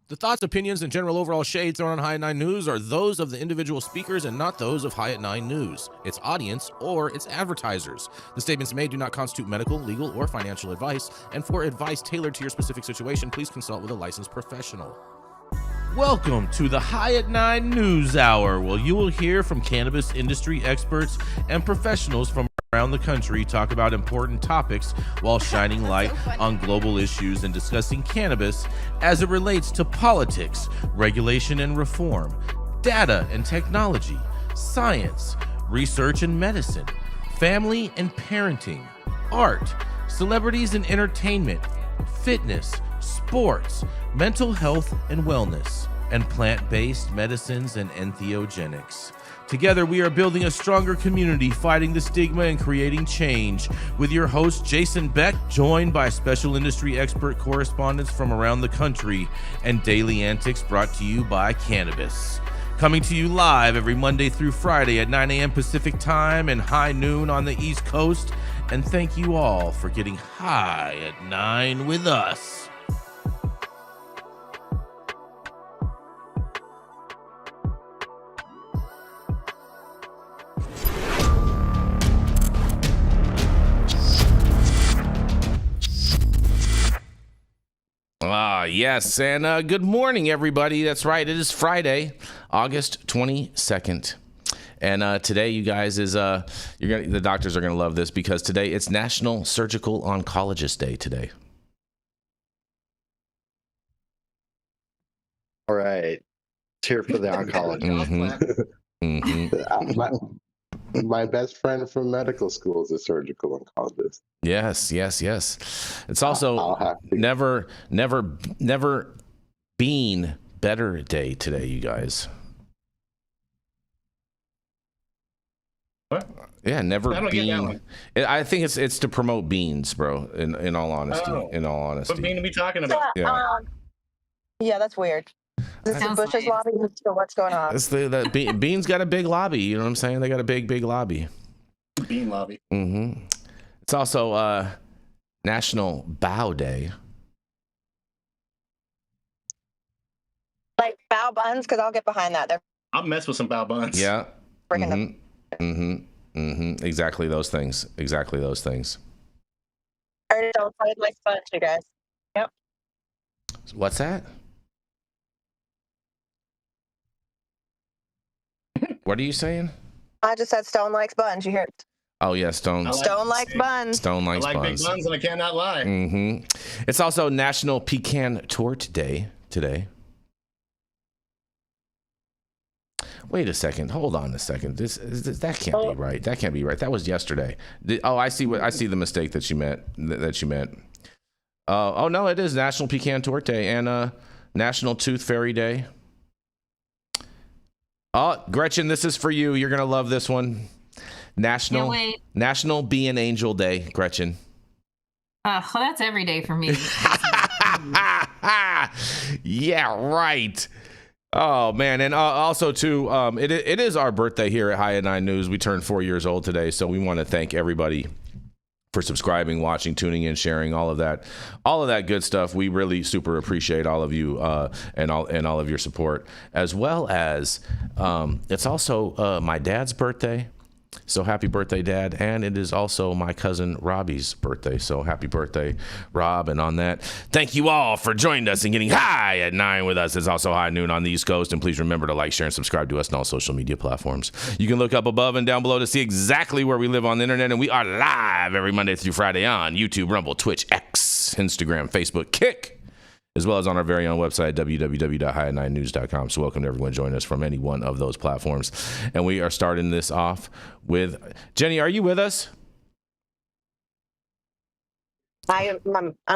The thoughts, opinions, and general overall shade thrown on High at 9 News are those of the individual speakers and not those of High at 9 News, its audience, or its advertisers. The statements made do not constitute medical, legal, or financial advice, and for advice tailored to your specific situation, please consult with a licensed professional. Welcome to the High at 9 News Hour, where you will hear from cannabis industry experts and professionals from around the country talk about important topics while shining light on global issues and discussing cannabis as it relates to politics, regulation and reform, data and technology, science, research and medicine, family and parenting, art, celebrities and entertainment, fitness, sports, mental health and wellness, and plant-based medicines and entheogenics. Together, we are building a stronger community, fighting the stigma and creating change. With your host, Jason Beck, joined by special industry expert correspondents from around the country, and daily antics brought to you by Cannabis. Coming to you live every Monday through Friday at 9 a.m. Pacific Time and high noon on the East Coast. And thank you all for getting high at 9 with us. Yes, and good morning, everybody. That's right. It is Friday, August 22nd. And today, you guys, is the doctors are gonna love this because today it's National Surgical Oncologist Day today. All right, cheer for the oncologist. My best friend from medical school is a surgical oncologist. Yes. It's also never been better day today, you guys. What? Yeah, never I don't get that one. I think it's to promote beans, bro. In all honesty, What bean are we talking about? Yeah, that's weird. Is it Bush's lobby? So what's going on? Beans got a big lobby. You know what I'm saying? They got a big lobby. Bean lobby. Mm-hmm. It's also National Bow Day. Like bow buns, because I'll get behind that. They're I'll mess with some bow buns. Yeah. freaking Exactly those things. I already don't play my sponge, you guys. Yep. What's that? What are you saying? I just said Stone likes buns. You hear it? Oh yeah, Stone. Stone likes buns. Stone likes I like buns. big buns, and I cannot lie. Mm-hmm. It's also National Pecan Tort Day today. Wait a second. Hold on a second. That can't be right. That can't be right. That was yesterday. I see the mistake that you meant. Oh no, it is National Pecan Tort Day and National Tooth Fairy Day. Oh, Gretchen, this is for you. You're gonna love this one. National Be an Angel Day, Gretchen. Well, that's every day for me. Yeah, right. Oh man, and also too, it is our birthday here at High at 9 News. We turned 4 years old today, so we want to thank everybody for subscribing, watching, tuning in, sharing, all of that good stuff. We really super appreciate all of you and all of your support, as well as it's also my dad's birthday. So happy birthday, Dad. And it is also my cousin Robbie's birthday. So happy birthday, Rob. And on that, thank you all for joining us and getting high at 9 with us. It's also high noon on the East Coast. And please remember to like, share, and subscribe to us on all social media platforms. You can look up above and down below to see exactly where we live on the internet. And we are live every Monday through Friday on YouTube, Rumble, Twitch, X, Instagram, Facebook, Kick, as well as on our very own website, www.highat9news.com. So welcome to everyone joining us from any one of those platforms. And we are starting this off with Jenny. Are you with us? I'm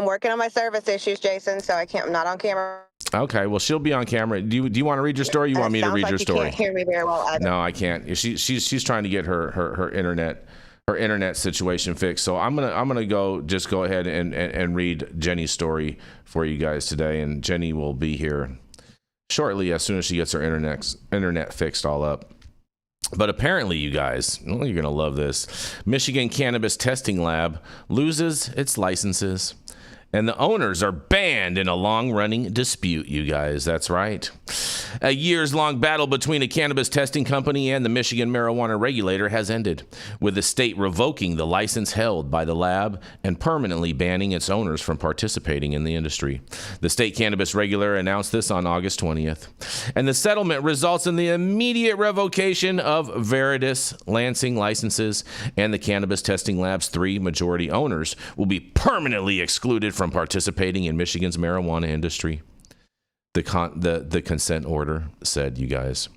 working on my service issues, Jason, so I'm not on camera. Okay, well, she'll be on camera. Do you want to read your story? Or you want me to read your story? You can't hear me very well either. No, I can't. She's trying to get her internet situation fixed. So I'm gonna go ahead and read Jenny's story for you guys today, and Jenny will be here shortly as soon as she gets her internet fixed all up. But apparently, you guys, you're going to love this. Michigan Cannabis Testing Lab loses its licenses And the owners are banned in a long-running dispute, you guys. That's right. A years-long battle between a cannabis testing company and the Michigan marijuana regulator has ended, with the state revoking the license held by the lab and permanently banning its owners from participating in the industry. The state cannabis regulator announced this on August 20th. And the settlement results in the immediate revocation of Veridis Lansing licenses, and the cannabis testing lab's 3 majority owners will be permanently excluded from participating in Michigan's marijuana industry. The consent order said, you guys.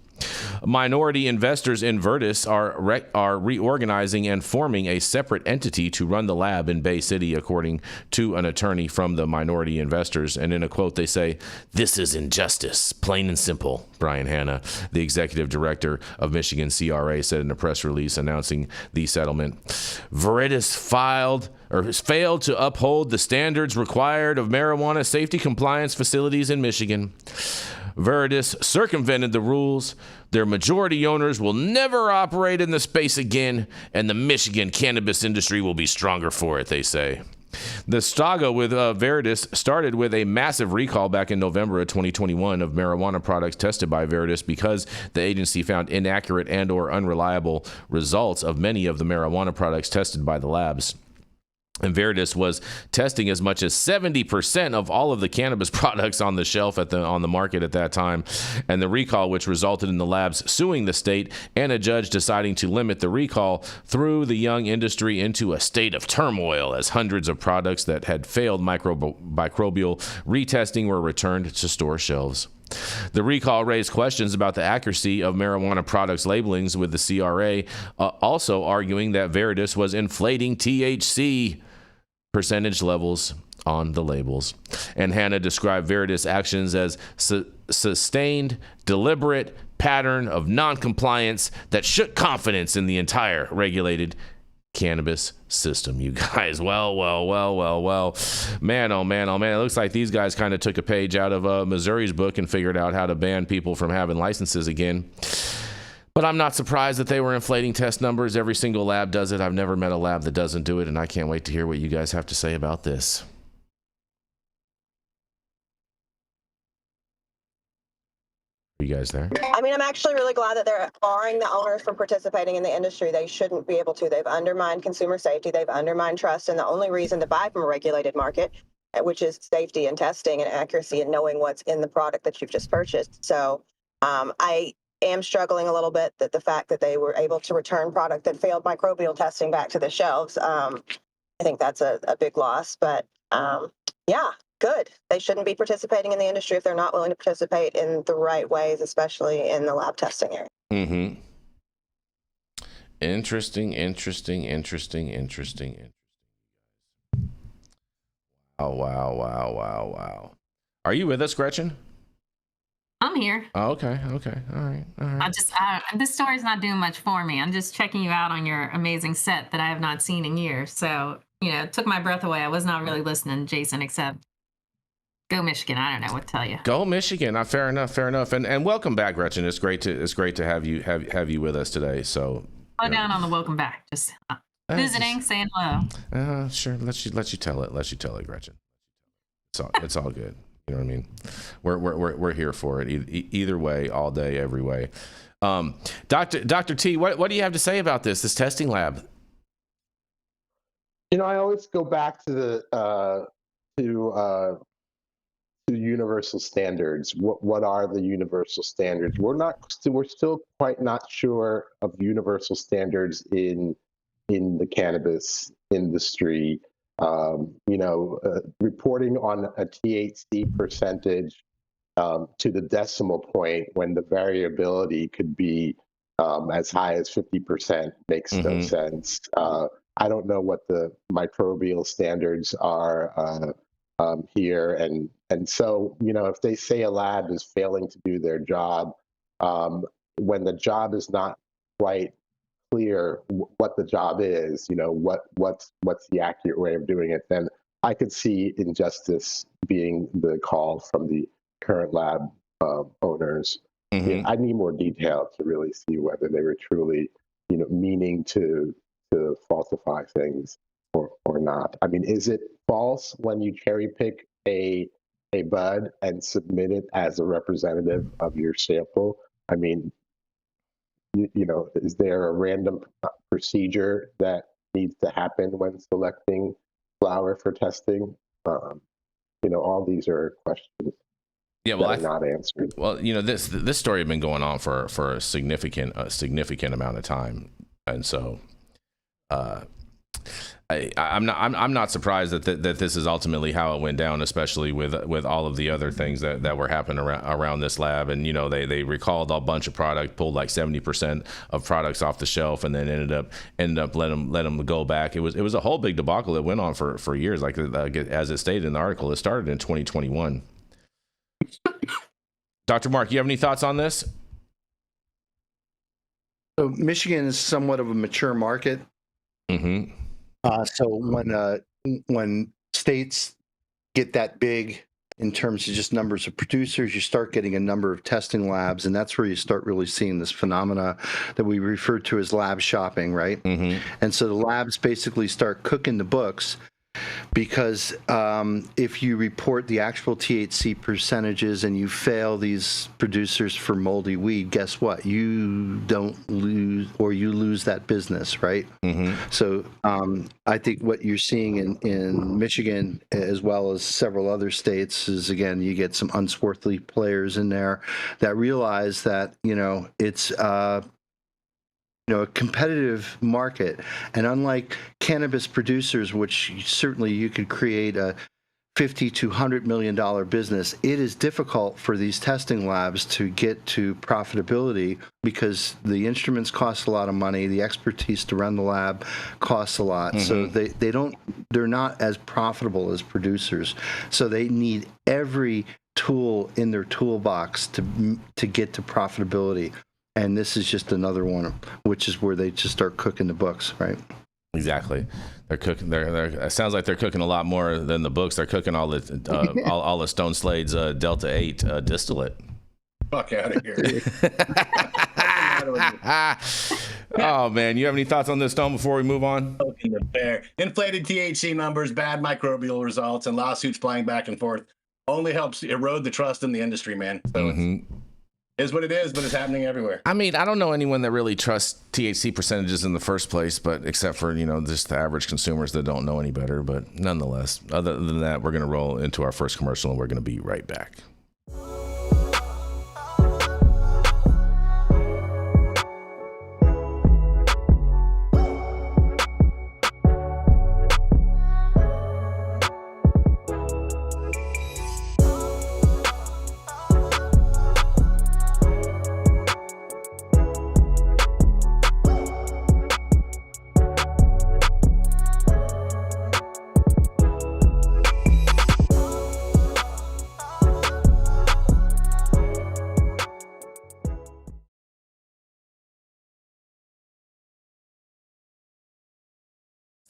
Minority investors in Veridis are reorganizing and forming a separate entity to run the lab in Bay City, according to an attorney from the minority investors. And in a quote, they say, "This is injustice, plain and simple," Brian Hanna, the executive director of Michigan CRA, said in a press release announcing the settlement. Veridis failed to uphold the standards required of marijuana safety compliance facilities in Michigan. Veridis circumvented the rules. Their majority owners will never operate in the space again, and the Michigan cannabis industry will be stronger for it, they say. The saga with Veridis started with a massive recall back in November of 2021 of marijuana products tested by Veridis because the agency found inaccurate and or unreliable results of many of the marijuana products tested by the labs. And Veridis was testing as much as 70% of all of the cannabis products on the shelf on the market at that time. And the recall, which resulted in the labs suing the state and a judge deciding to limit the recall, threw the young industry into a state of turmoil as hundreds of products that had failed microbial retesting were returned to store shelves. The recall raised questions about the accuracy of marijuana products labelings, with the CRA also arguing that Veridis was inflating THC percentage levels on the labels. And Hanna described Veridis' actions as sustained, deliberate pattern of noncompliance that shook confidence in the entire regulated cannabis system, you guys. Well. Man, oh man. It looks like these guys kind of took a page out of Missouri's book and figured out how to ban people from having licenses again. But I'm not surprised that they were inflating test numbers. Every single lab does it. I've never met a lab that doesn't do it, and I can't wait to hear what you guys have to say about this. Are you guys there? I mean, I'm actually really glad that they're barring the owners from participating in the industry. They shouldn't be able to. They've undermined consumer safety. They've undermined trust. And the only reason to buy from a regulated market, which is safety and testing and accuracy and knowing what's in the product that you've just purchased. So I am struggling a little bit that the fact that they were able to return product that failed microbial testing back to the shelves. I think that's a big loss. But yeah. Good. They shouldn't be participating in the industry if they're not willing to participate in the right ways, especially in the lab testing area. Mm-hmm. Interesting. Wow. Are you with us, Gretchen? I'm here. Oh, okay. All right. This story's not doing much for me. I'm just checking you out on your amazing set that I have not seen in years. So, it took my breath away. I was not really listening, Jason, except go Michigan. I don't know what to tell you. Go Michigan. Fair enough. And welcome back, Gretchen. It's great to have you with us today. So Slow down on the welcome back. Just visiting, saying hello. Sure. Let you tell it, Gretchen. It's all good. You know what I mean? We're here for it. Either way, all day, every way. Dr. T, what do you have to say about this testing lab? I always go back to the universal standards. What are the universal standards? We're still quite not sure of universal standards in the cannabis industry. Reporting on a THC percentage to the decimal point when the variability could be as high as 50% makes no sense. I don't know what the microbial standards are here, and so if they say a lab is failing to do their job, when the job is not quite clear what the job is, what's the accurate way of doing it, then I could see injustice being the call from the current lab owners. Mm-hmm. I need more detail to really see whether they were truly, meaning to falsify things. or not? I mean, is it false when you cherry pick a bud and submit it as a representative of your sample? I mean, you know, is there a random procedure that needs to happen when selecting flower for testing? You know, all these are questions. Yeah, well, not answered. Well, you know, this story had been going on for a significant amount of time, and so I'm not surprised that this is ultimately how it went down, especially with all of the other things that were happening around this lab. And you know, they recalled a bunch of product, pulled like 70% of products off the shelf, and then ended up letting them go back. It was a whole big debacle that went on for years. Like as it stated in the article, it started in 2021. Dr. Mark, you have any thoughts on this? So Michigan is somewhat of a mature market. Mm-hmm. So when states get that big in terms of just numbers of producers, you start getting a number of testing labs, and that's where you start really seeing this phenomena that we refer to as lab shopping, right? Mm-hmm. And so the labs basically start cooking the books, because if you report the actual THC percentages and you fail these producers for moldy weed, guess what? You don't lose, or you lose that business, right? Mm-hmm. So I think what you're seeing in Michigan, as well as several other states, is, again, you get some unswarthy players in there that realize that, you know, it's a competitive market. And unlike cannabis producers, which certainly you could create a $50 to $100 million business, it is difficult for these testing labs to get to profitability, because the instruments cost a lot of money, the expertise to run the lab costs a lot. Mm-hmm. So they're not as profitable as producers. So they need every tool in their toolbox to get to profitability. And this is just another one, which is where they just start cooking the books, right? Exactly. They're cooking. It sounds like they're cooking a lot more than the books. They're cooking all the all the Stone Slade's Delta 8 distillate. Fuck out of here. Oh man, you have any thoughts on this, Stone, before we move on? The bear. Inflated THC numbers, bad microbial results, and lawsuits flying back and forth only helps erode the trust in the industry, man. So mm-hmm. Is what it is, but it's happening everywhere. I mean, I don't know anyone that really trusts THC percentages in the first place, but except for, you know, just the average consumers that don't know any better. But nonetheless, other than that, we're going to roll into our first commercial, and we're going to be right back.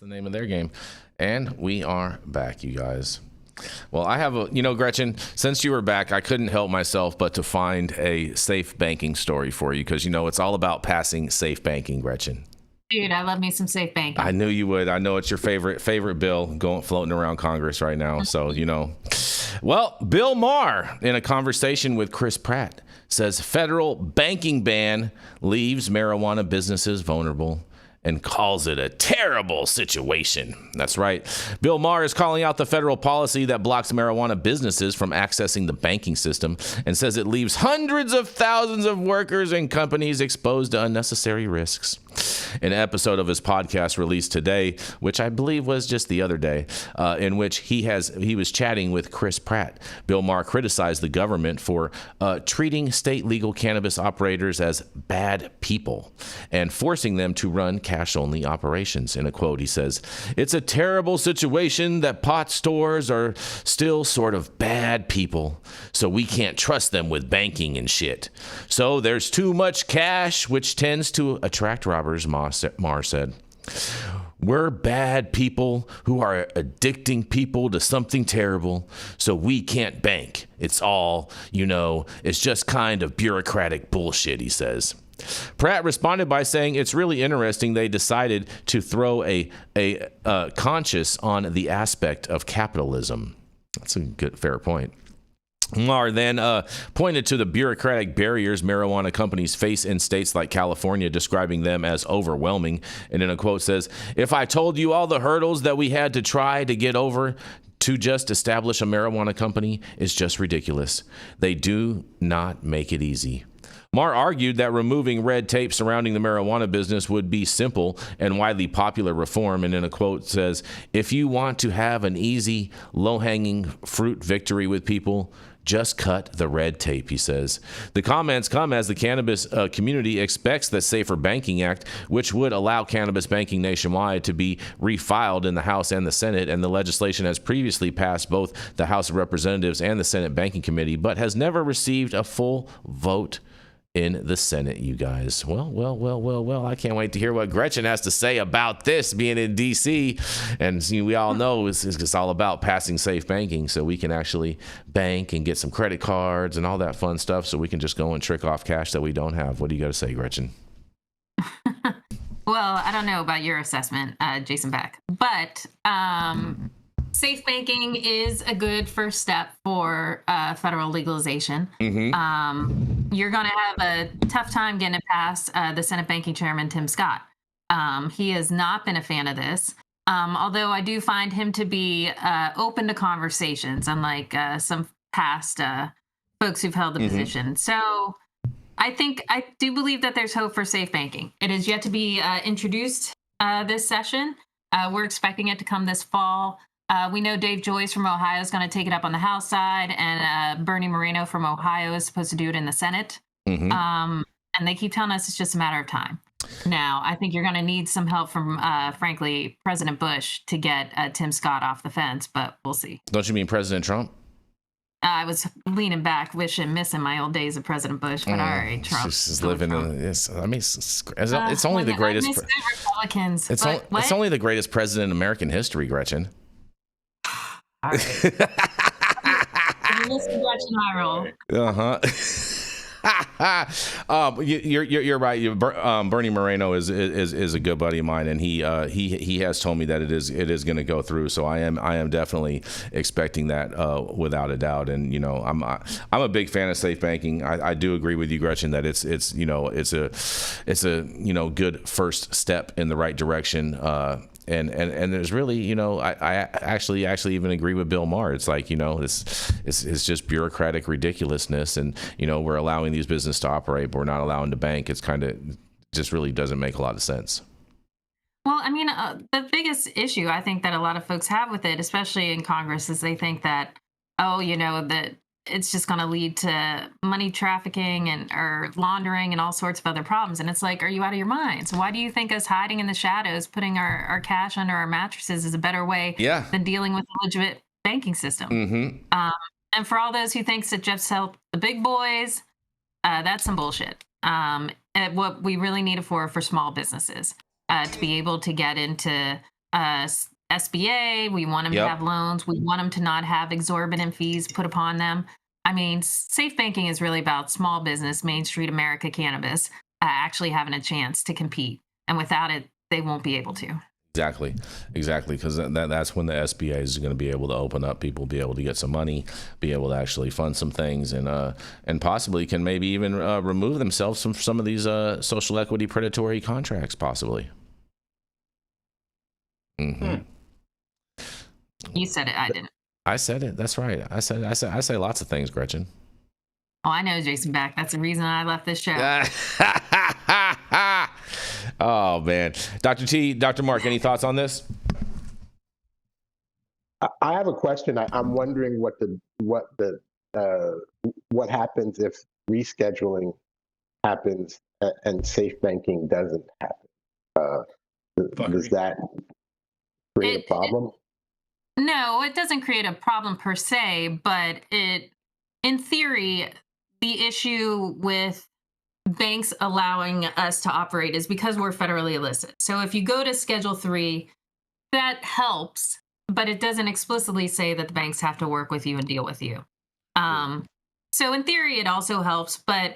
The name of their game. And we are back, you guys. Well, I have Gretchen, since you were back, I couldn't help myself but to find a safe banking story for you, because, it's all about passing safe banking, Gretchen. Dude, I love me some safe banking. I knew you would. I know it's your favorite bill floating around Congress right now. So, Well, Bill Maher, in a conversation with Chris Pratt, says federal banking ban leaves marijuana businesses vulnerable, and calls it a terrible situation. That's right. Bill Maher is calling out the federal policy that blocks marijuana businesses from accessing the banking system, and says it leaves hundreds of thousands of workers and companies exposed to unnecessary risks. An episode of his podcast released today, which I believe was just the other day, in which he was chatting with Chris Pratt. Bill Maher criticized the government for treating state legal cannabis operators as bad people and forcing them to run cash-only operations. In a quote, he says, "It's a terrible situation that pot stores are still sort of bad people, so we can't trust them with banking and shit. So there's too much cash, which tends to attract robbers," Maher said. We're bad people who are addicting people to something terrible, so we can't bank. It's all, it's just kind of bureaucratic bullshit, he says. Pratt responded by saying it's really interesting they decided to throw a conscious on the aspect of capitalism. That's a good, fair point. Mar then pointed to the bureaucratic barriers marijuana companies face in states like California, describing them as overwhelming. And in a quote says, "If I told you all the hurdles that we had to try to get over to just establish a marijuana company, it's just ridiculous. They do not make it easy." Mar argued that removing red tape surrounding the marijuana business would be simple and widely popular reform, and in a quote says, "If you want to have an easy, low-hanging fruit victory with people, just cut the red tape," he says. The comments come as the cannabis community expects the Safer Banking Act, which would allow cannabis banking nationwide, to be refiled in the House and the Senate, and the legislation has previously passed both the House of Representatives and the Senate Banking Committee, but has never received a full vote in the Senate, you guys. Well, I can't wait to hear what Gretchen has to say about this, being in D.C. And we all know it's all about passing safe banking, so we can actually bank and get some credit cards and all that fun stuff, so we can just go and trick off cash that we don't have. What do you got to say, Gretchen? Well, I don't know about your assessment, Jason Beck, but safe banking is a good first step for federal legalization. You're going to have a tough time getting it past the Senate Banking Chairman, Tim Scott. He has not been a fan of this, although I do find him to be open to conversations, unlike some past folks who've held the position. So I do believe that there's hope for safe banking. It is yet to be introduced this session. We're expecting it to come this fall. We know Dave Joyce from Ohio is going to take it up on the House side, and Bernie Moreno from Ohio is supposed to do it in the Senate. And they keep telling us it's just a matter of time. Now, I think you're going to need some help from, frankly, President Bush to get Tim Scott off the fence, but we'll see. Don't you mean President Trump? I was leaning back, wishing, missing my old days of President Bush, but all right, Trump. She's living in this. I mean, it's only the greatest. I miss the Republicans. It's only the greatest president in American history, Gretchen. All right. Listen, Gretchen, I roll. You're right. Bernie Moreno is a good buddy of mine, and he has told me that it is going to go through. So I am definitely expecting that without a doubt. And I'm a big fan of safe banking. I do agree with you, Gretchen, that it's a good first step in the right direction. And there's really, I actually even agree with Bill Maher. It's like, it's just bureaucratic ridiculousness, and we're allowing these businesses to operate, but we're not allowing to bank. It's kind of just really doesn't make a lot of sense. Well, I mean, the biggest issue I think that a lot of folks have with it, especially in Congress, is they think that, that it's just going to lead to money trafficking or laundering and all sorts of other problems. And it's like, are you out of your mind? So why do you think us hiding in the shadows, putting our cash under our mattresses is a better way than dealing with a legitimate banking system? And for all those who thinks that just help the big boys, that's some bullshit. And what we really need it for small businesses, to be able to get into SBA. We want them to have loans. We want them to not have exorbitant fees put upon them. I mean, safe banking is really about small business, Main Street America cannabis, actually having a chance to compete. And without it, they won't be able to. Exactly. Because that's when the SBA is going to be able to open up. People be able to get some money, be able to actually fund some things, and possibly can maybe even remove themselves from some of these social equity predatory contracts, possibly. You said it. I didn't. I said it. That's right. I say lots of things, Gretchen. Oh, I know Jason Beck. That's the reason I left this show. Oh man, Dr. T, Dr. Mark, any thoughts on this? I have a question. I'm wondering what happens if rescheduling happens and safe banking doesn't happen. Does that create a problem? No, it doesn't create a problem per se, but in theory, the issue with banks allowing us to operate is because we're federally illicit. So if you go to Schedule 3, that helps, but it doesn't explicitly say that the banks have to work with you and deal with you. So in theory, it also helps, but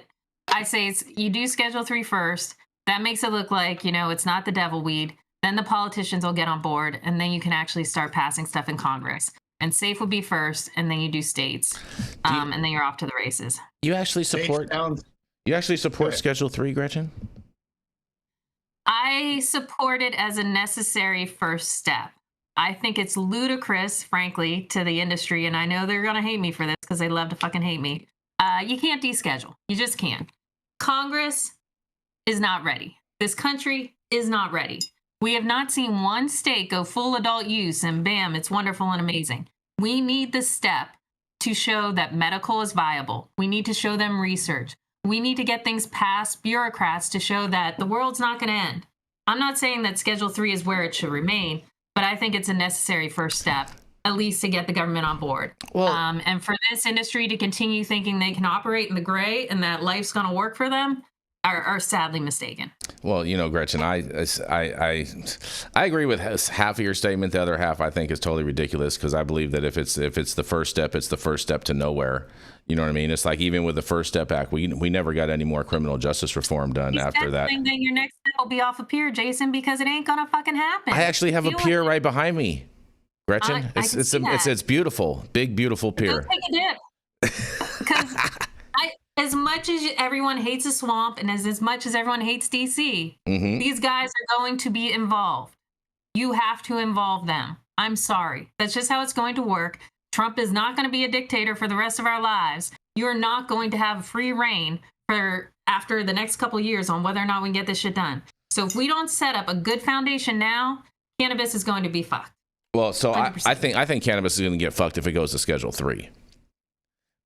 I say you do Schedule 3 first. That makes it look like, it's not the devil weed. Then the politicians will get on board, and then you can actually start passing stuff in Congress. And safe would be first, and then you do states, and then you're off to the races. You actually support Schedule 3, Gretchen? I support it as a necessary first step. I think it's ludicrous, frankly, to the industry, and I know they're going to hate me for this because they love to fucking hate me. You can't deschedule. You just can't. Congress is not ready. This country is not ready. We have not seen one state go full adult use and bam, it's wonderful and amazing. We need the step to show that medical is viable. We need to show them research. We need to get things past bureaucrats to show that the world's not going to end. I'm not saying that Schedule 3 is where it should remain, but I think it's a necessary first step, at least to get the government on board. Well, and for this industry to continue thinking they can operate in the gray and that life's going to work for them are sadly mistaken. Well, Gretchen, I agree with half of your statement. The other half I think is totally ridiculous because I believe that if it's the first step, it's the first step to nowhere. You know what I mean? It's like even with the First Step Act, we never got any more criminal justice reform done after that. Then your next step will be off a pier, Jason, because it ain't gonna fucking happen. I actually have a pier right behind me, Gretchen. It's beautiful, big beautiful pier. Go take a dip. Because as much as everyone hates a swamp and as much as everyone hates DC, these guys are going to be involved. You have to involve them. I'm sorry. That's just how it's going to work. Trump is not going to be a dictator for the rest of our lives. You're not going to have free reign for after the next couple of years on whether or not we can get this shit done. So if we don't set up a good foundation now, cannabis is going to be fucked. Well, so I think cannabis is going to get fucked if it goes to Schedule 3.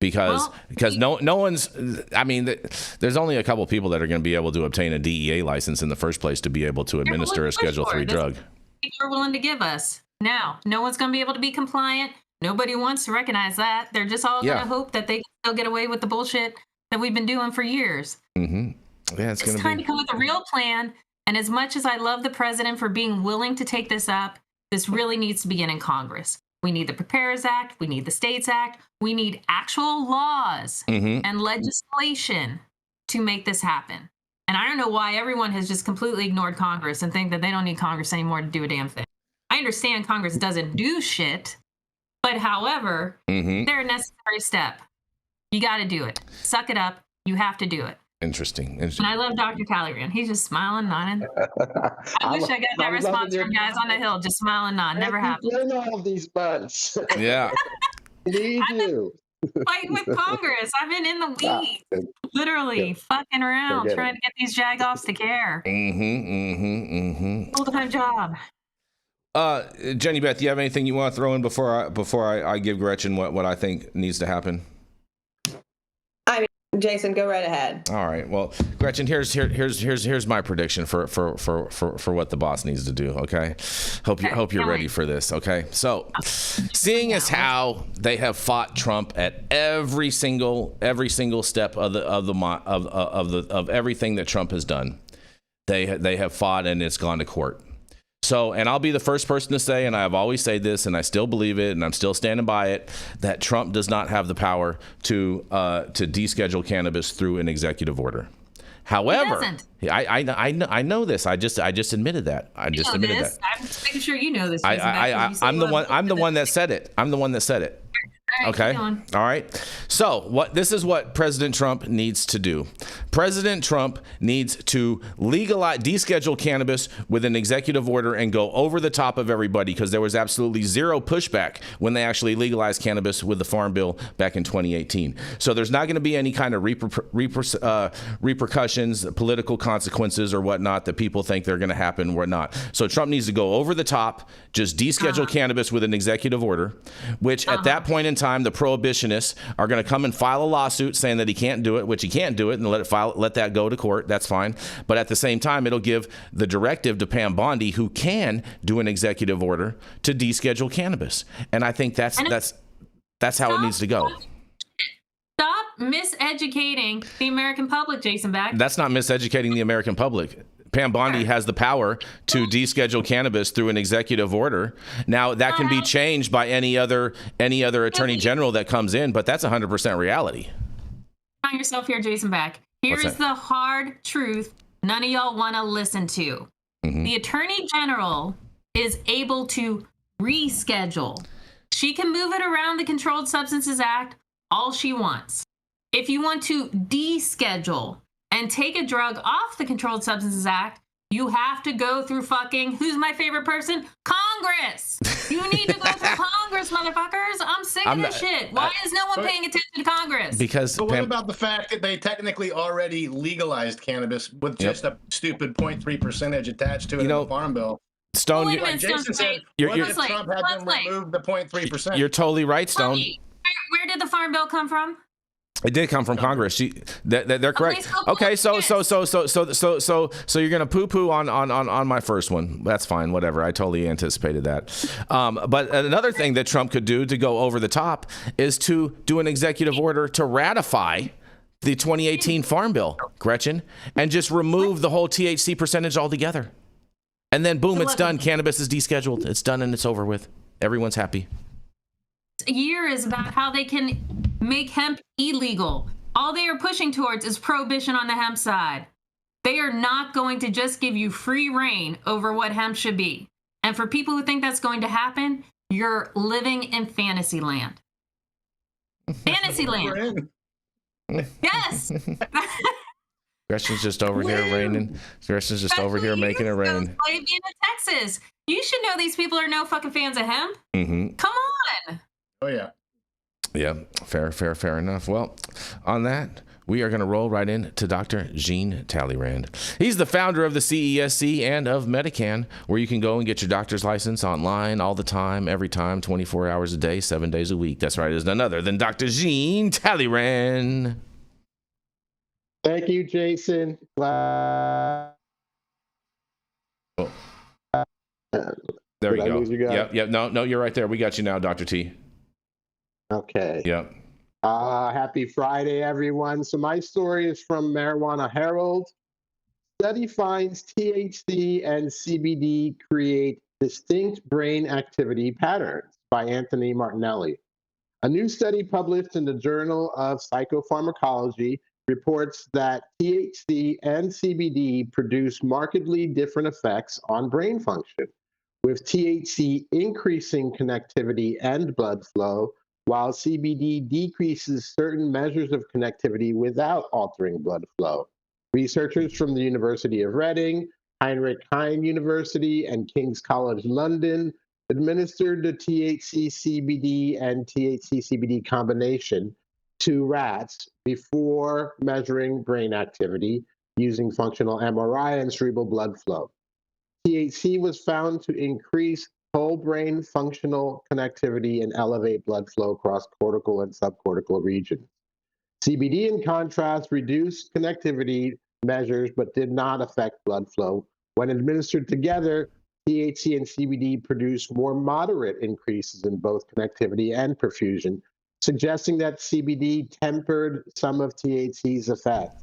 Because no one's, I mean, there's only a couple people that are going to be able to obtain a DEA license in the first place to be able to administer a Schedule 3 drug. People are willing to give us. Now, no one's going to be able to be compliant. Nobody wants to recognize that. They're just all going to hope that they can still get away with the bullshit that we've been doing for years. Yeah, it's time to come with a real plan. And as much as I love the president for being willing to take this up, this really needs to begin in Congress. We need the Preparers Act. We need the States Act. We need actual laws and legislation to make this happen. And I don't know why everyone has just completely ignored Congress and think that they don't need Congress anymore to do a damn thing. I understand Congress doesn't do shit, but however, they're a necessary step. You got to do it. Suck it up. You have to do it. Interesting. And I love Dr. Talleyrand. He's just smiling, nodding. I wish I got that response from guys on the Hill, just smiling, nod. Never happened. Learn all of these months. Yeah. Need you. Fighting with Congress. I've been in the weeds, literally fucking around, trying to get these jagoffs to care. Full-time job. Jenny Beth, do you have anything you want to throw in before I give Gretchen what I think needs to happen? Jason, go right ahead. All right. Well, Gretchen, here's my prediction for what the boss needs to do. Okay. Hope you're ready for this. Okay. So, seeing as how they have fought Trump at every single step of everything that Trump has done, they have fought and it's gone to court. So, and I'll be the first person to say, and I've always said this, and I still believe it, and I'm still standing by it, that Trump does not have the power to deschedule cannabis through an executive order. However, I know this. I just admitted that. I just admitted that. I'm just making sure you know this. I'm the one that said it. I'm the one that said it. Okay. All right. So this is what President Trump needs to do. President Trump needs to deschedule cannabis with an executive order and go over the top of everybody, because there was absolutely zero pushback when they actually legalized cannabis with the Farm Bill back in 2018. So there's not going to be any kind of repercussions, political consequences or whatnot that people think they're going to happen or whatnot. So Trump needs to go over the top, just deschedule cannabis with an executive order, which at that point in time, the prohibitionists are going to come and file a lawsuit saying that he can't do it, which he can't do it, and let that go to court. That's fine. But at the same time, it'll give the directive to Pam Bondi, who can do an executive order, to deschedule cannabis. And I think that's how it needs to go. Stop miseducating the American public, Jason Beck. That's not miseducating the American public. Pam Bondi has the power to deschedule cannabis through an executive order. Now, that can be changed by any other attorney general that comes in, but that's 100% reality. Find yourself here, Jason Beck. Here's the hard truth none of y'all want to listen to. The attorney general is able to reschedule. She can move it around the Controlled Substances Act all she wants. If you want to deschedule and take a drug off the Controlled Substances Act, you have to go through fucking, who's my favorite person? Congress. You need to go through Congress, motherfuckers. I'm sick of this shit. Why is no one paying attention to Congress? Because but what about the fact that they technically already legalized cannabis with just a stupid 0.3 percentage attached to it in the Farm Bill? Stone, wait a like minute, Jason Stone, said, what if Trump had them remove the 0.3%? You're totally right, Stone. Where did the Farm Bill come from? It did come from Congress. They're correct. Okay, so you're gonna poo-poo on my first one. That's fine, whatever. I totally anticipated that. But another thing that Trump could do to go over the top is to do an executive order to ratify the 2018 Farm Bill, Gretchen, and just remove the whole THC percentage altogether. And then boom, it's done. Cannabis is descheduled. It's done and it's over with. Everyone's happy. A year is about how they can make hemp illegal. All they are pushing towards is prohibition on the hemp side. They are not going to just give you free reign over what hemp should be. And for people who think that's going to happen, you're living in fantasy land. Fantasy land. Yes. Gretchen's just over here raining. Gretchen's just over here making it rain. Being in Texas, you should know these people are no fucking fans of hemp. Come on. Oh, yeah. Yeah, fair enough. Well, on that, we are going to roll right into Dr. Gene Talleyrand. He's the founder of the CESC and of Pecan, where you can go and get your doctor's license online all the time, every time, 24 hours a day, 7 days a week. That's right, there's none other than Dr. Gene Talleyrand. Thank you, Jason. There we go. Yep. No, you're right there. We got you now, Dr. T. Okay. Yep. Happy Friday, everyone. So my story is from Marijuana Herald. Study finds THC and CBD create distinct brain activity patterns by Anthony Martinelli. A new study published in the Journal of Psychopharmacology reports that THC and CBD produce markedly different effects on brain function, with THC increasing connectivity and blood flow, while CBD decreases certain measures of connectivity without altering blood flow. Researchers from the University of Reading, Heinrich Heine University, and King's College London administered the THC CBD and THC CBD combination to rats before measuring brain activity using functional MRI and cerebral blood flow. THC was found to increase whole brain functional connectivity and elevate blood flow across cortical and subcortical regions. CBD, in contrast, reduced connectivity measures but did not affect blood flow. When administered together, THC and CBD produced more moderate increases in both connectivity and perfusion, suggesting that CBD tempered some of THC's effect.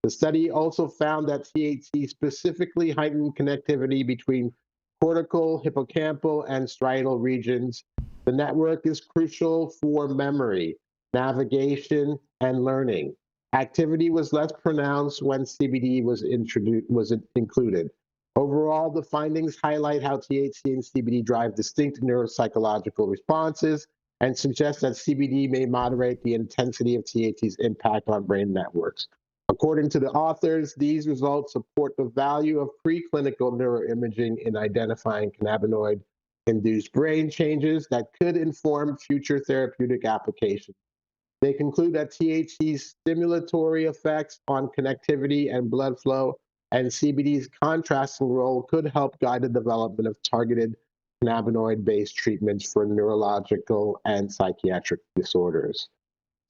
The study also found that THC specifically heightened connectivity between cortical, hippocampal, and striatal regions. The network is crucial for memory, navigation, and learning. Activity was less pronounced when CBD was included. Overall, the findings highlight how THC and CBD drive distinct neuropsychological responses and suggest that CBD may moderate the intensity of THC's impact on brain networks. According to the authors, these results support the value of preclinical neuroimaging in identifying cannabinoid-induced brain changes that could inform future therapeutic applications. They conclude that THC's stimulatory effects on connectivity and blood flow and CBD's contrasting role could help guide the development of targeted cannabinoid-based treatments for neurological and psychiatric disorders.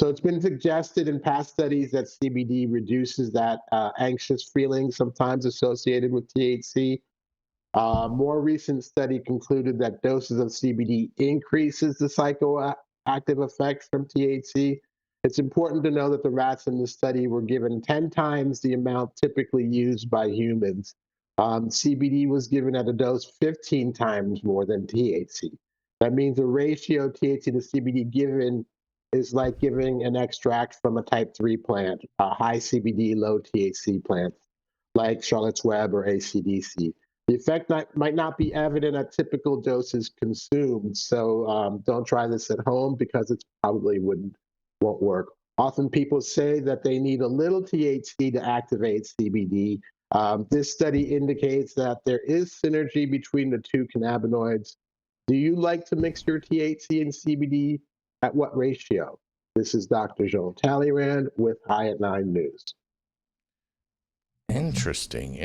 So it's been suggested in past studies that CBD reduces that anxious feeling sometimes associated with THC. More recent study concluded that doses of CBD increases the psychoactive effects from THC. It's important to know that the rats in the study were given 10 times the amount typically used by humans. CBD was given at a dose 15 times more than THC. That means the ratio THC to CBD given is like giving an extract from a type 3 plant, a high CBD, low THC plant, like Charlotte's Web or ACDC. The effect might not be evident at typical doses consumed, so don't try this at home because it probably won't work. Often people say that they need a little THC to activate CBD. This study indicates that there is synergy between the two cannabinoids. Do you like to mix your THC and CBD? At what ratio? This is Dr. Jean Talleyrand with High at 9 News. Interesting.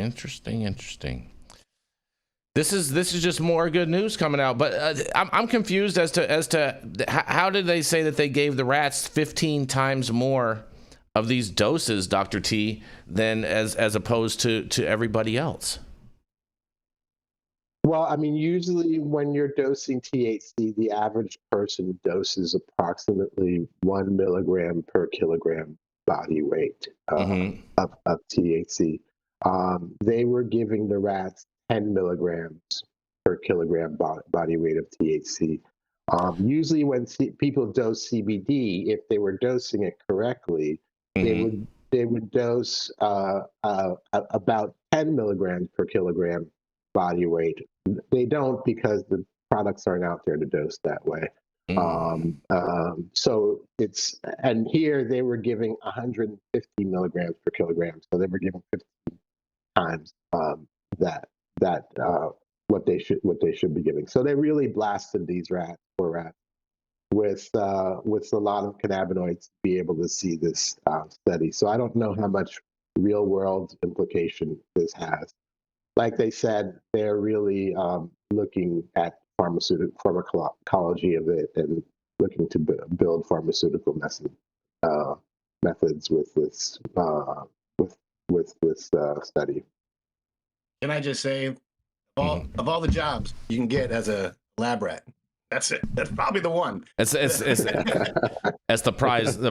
This is just more good news coming out, but I'm confused as to how did they say that they gave the rats 15 times more of these doses, Dr. T, than as opposed to everybody else? Well, I mean, usually when you're dosing THC, the average person doses approximately 1 milligram per kilogram body weight of THC. They were giving the rats 10 milligrams per kilogram body weight of THC. Usually when people dose CBD, if they were dosing it correctly, they would dose about 10 milligrams per kilogram body weight. They don't because the products aren't out there to dose that way. So it's, and here they were giving 150 milligrams per kilogram. So they were giving 15 times what they should be giving. So they really blasted these poor rats with a lot of cannabinoids to be able to see this study. So I don't know how much real world implication this has. Like they said, they're really looking at pharmacology of it and looking to build pharmaceutical methods with this study. Can I just say, of all the jobs you can get as a lab rat, that's it. That's probably the one. That's the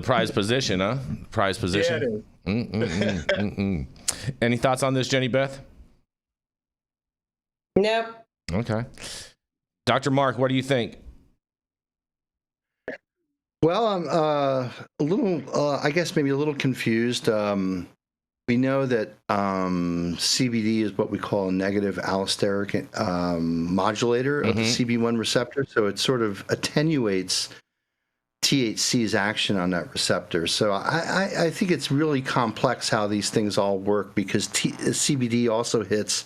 prize position, huh? Prize position. Yeah, it is. Any thoughts on this, Jenny Beth? Nope. Okay. Dr. Mark, what do you think? Well, I'm a little, I guess maybe a little confused. We know that CBD is what we call a negative allosteric modulator of the CB1 receptor, so it sort of attenuates THC's action on that receptor. So I think it's really complex how these things all work because CBD also hits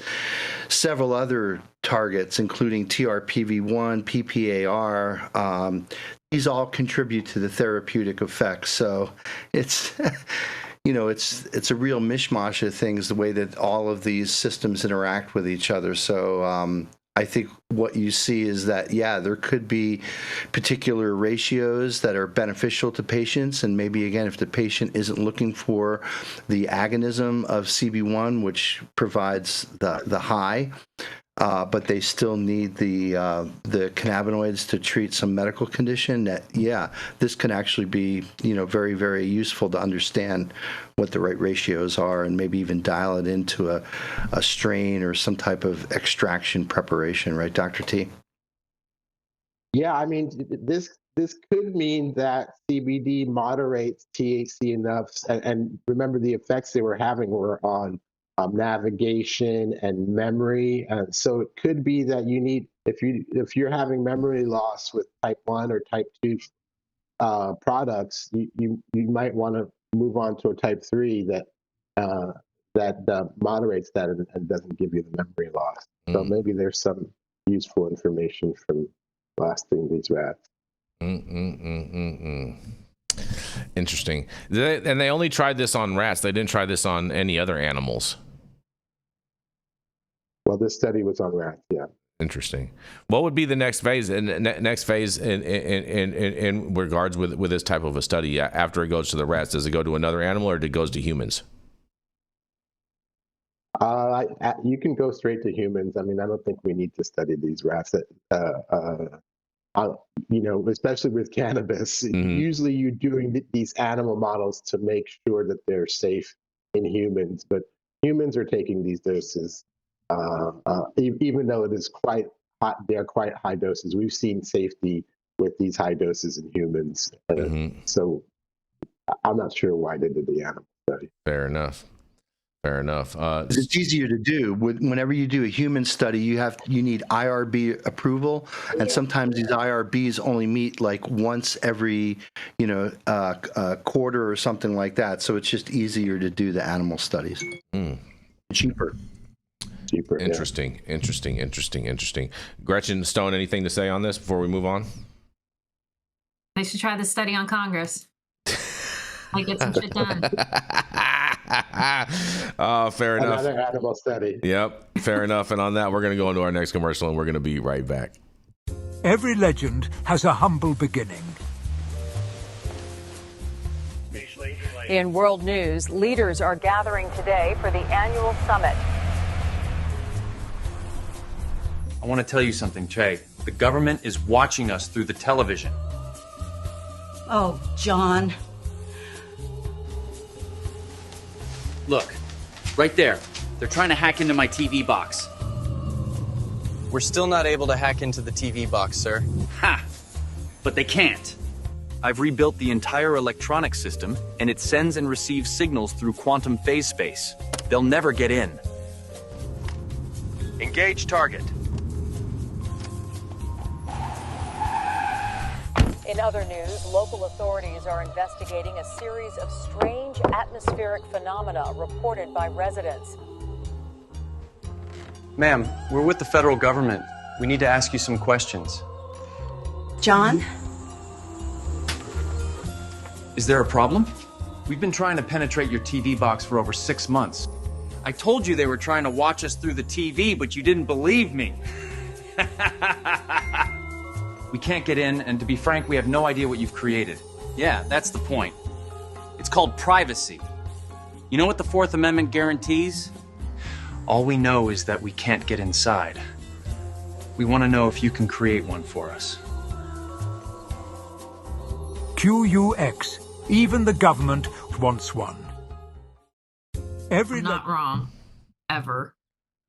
several other targets, including TRPV1, PPAR. These all contribute to the therapeutic effects. So it's, it's a real mishmash of things, the way that all of these systems interact with each other. So I think what you see is that, there could be particular ratios that are beneficial to patients. And maybe, again, if the patient isn't looking for the agonism of CB1, which provides the high, but they still need the cannabinoids to treat some medical condition, that, this can actually be, very, very useful to understand what the right ratios are and maybe even dial it into a strain or some type of extraction preparation, right, Dr. T? Yeah, I mean, this could mean that CBD moderates THC enough, and remember the effects they were having were on navigation and memory. So it could be that you need, if you're having memory loss with type 1 or type 2 products, you might want to move on to a type 3 that moderates that and doesn't give you the memory loss. So maybe there's some useful information from blasting these rats. Interesting. And they only tried this on rats. They didn't try this on any other animals. Well, this study was on rats, yeah. Interesting. What would be the next phase? In regards with this type of a study after it goes to the rats? Does it go to another animal or it goes to humans? You can go straight to humans. I mean, I don't think we need to study these rats. especially with cannabis, usually you're doing these animal models to make sure that they're safe in humans, but humans are taking these doses, even though it is quite hot, they're quite high doses. We've seen safety with these high doses in humans. So I'm not sure why they did the animal study. Fair enough. It's easier to do. Whenever you do a human study, you need IRB approval, and sometimes these IRBs only meet like once every quarter or something like that. So it's just easier to do the animal studies. Cheaper. Interesting. Gretchen, Stone, anything to say on this before we move on? They should try this study on Congress. Like, get some shit done. Fair enough. Another animal study. Yep, fair enough. And on that, we're going to go into our next commercial, and we're going to be right back. Every legend has a humble beginning. In world news, leaders are gathering today for the annual summit. I want to tell you something, Che. The government is watching us through the television. Oh, John. Look, right there. They're trying to hack into my TV box. We're still not able to hack into the TV box, sir. Ha! But they can't. I've rebuilt the entire electronic system, and it sends and receives signals through quantum phase space. They'll never get in. Engage target. In other news, local authorities are investigating a series of strange atmospheric phenomena reported by residents. Ma'am, we're with the federal government. We need to ask you some questions. John? Is there a problem? We've been trying to penetrate your TV box for over 6 months. I told you they were trying to watch us through the TV, but you didn't believe me. We can't get in, and to be frank, we have no idea what you've created. Yeah, that's the point. It's called privacy. You know what the Fourth Amendment guarantees? All we know is that we can't get inside. We want to know if you can create one for us. QUX. Even the government wants one. Not wrong. Ever.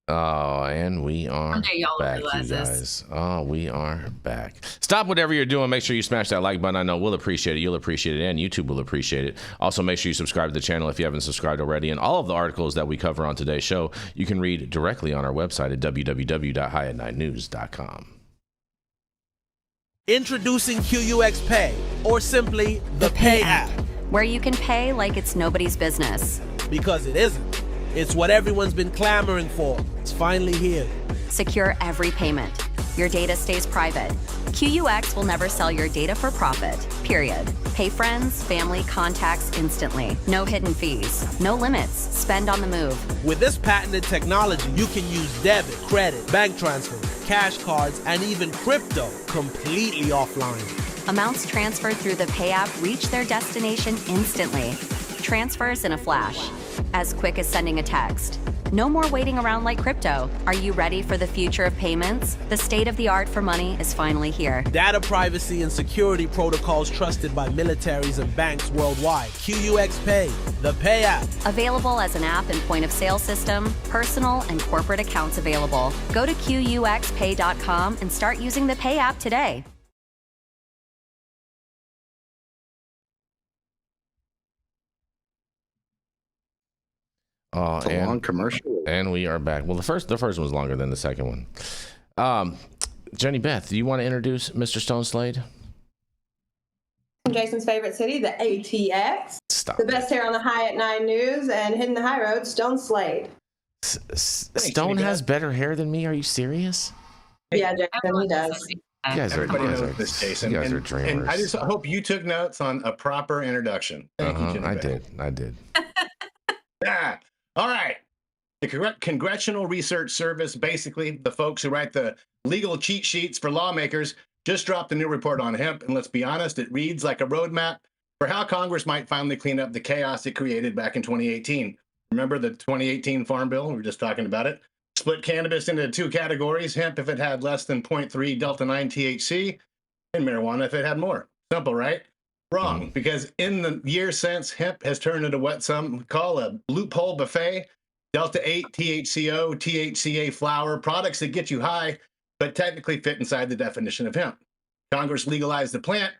Oh, and we are Someday y'all back, you realize guys. this. Oh, we are back. Stop whatever you're doing. Make sure you smash that like button. I know we'll appreciate it. You'll appreciate it, and YouTube will appreciate it. Also, make sure you subscribe to the channel if you haven't subscribed already. And all of the articles that we cover on today's show, you can read directly on our website at www.highatnightnews.com. Introducing QUX Pay, or simply the Pay app. Where you can pay like it's nobody's business. Because it isn't. It's what everyone's been clamoring for. It's finally here. Secure every payment. Your data stays private. QUX will never sell your data for profit, period. Pay friends, family, contacts instantly. No hidden fees. No limits. Spend on the move. With this patented technology, you can use debit, credit, bank transfers, cash cards, and even crypto completely offline. Amounts transferred through the Pay app reach their destination instantly. Transfers in a flash. As quick as sending a text. No more waiting around like crypto. Are you ready for the future of payments? The state of the art for money is finally here. Data privacy and security protocols trusted by militaries and banks worldwide. QUX Pay, the Pay app. Available as an app and point of sale system, personal and corporate accounts available. Go to QUXPay.com and start using the Pay app today. It's a long commercial. And we are back. Well, the first one was longer than the second one. Jenny Beth, do you want to introduce Mr. Stone Slade? Jason's favorite city, the ATX. Stop. The best hair on the High at 9 News and hitting the high road, Stone Slade. Stone has better hair than me. Are you serious? Yeah, Jason, he does. You guys are Jason. You guys are dreamers. And I just hope you took notes on a proper introduction. Thank you, Jenny Beth. I did. Ah, all right. The Congressional Research Service, basically the folks who write the legal cheat sheets for lawmakers, just dropped a new report on hemp. And let's be honest, it reads like a roadmap for how Congress might finally clean up the chaos it created back in 2018. Remember the 2018 Farm Bill? We were just talking about it. Split cannabis into two categories. Hemp if it had less than 0.3 Delta 9 THC, in marijuana if it had more. Simple, right? Wrong, because in the years since, hemp has turned into what some call a loophole buffet. Delta-8, THCO, THCA flower, products that get you high, but technically fit inside the definition of hemp. Congress legalized the plant,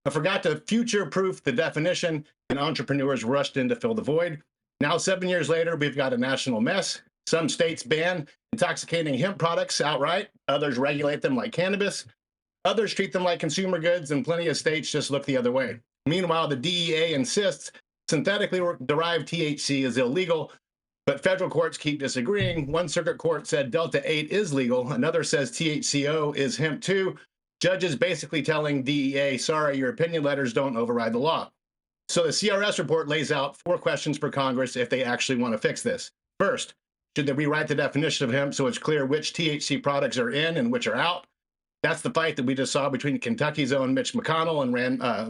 but forgot to future-proof the definition, and entrepreneurs rushed in to fill the void. Now, 7 years later, we've got a national mess. Some states ban intoxicating hemp products outright. Others regulate them like cannabis. Others treat them like consumer goods, and plenty of states just look the other way. Meanwhile, the DEA insists synthetically derived THC is illegal, but federal courts keep disagreeing. One circuit court said Delta-8 is legal. Another says THCO is hemp too. Judges basically telling DEA, sorry, your opinion letters don't override the law. So the CRS report lays out 4 questions for Congress if they actually want to fix this. First, should they rewrite the definition of hemp so it's clear which THC products are in and which are out? That's the fight that we just saw between Kentucky's own Mitch McConnell and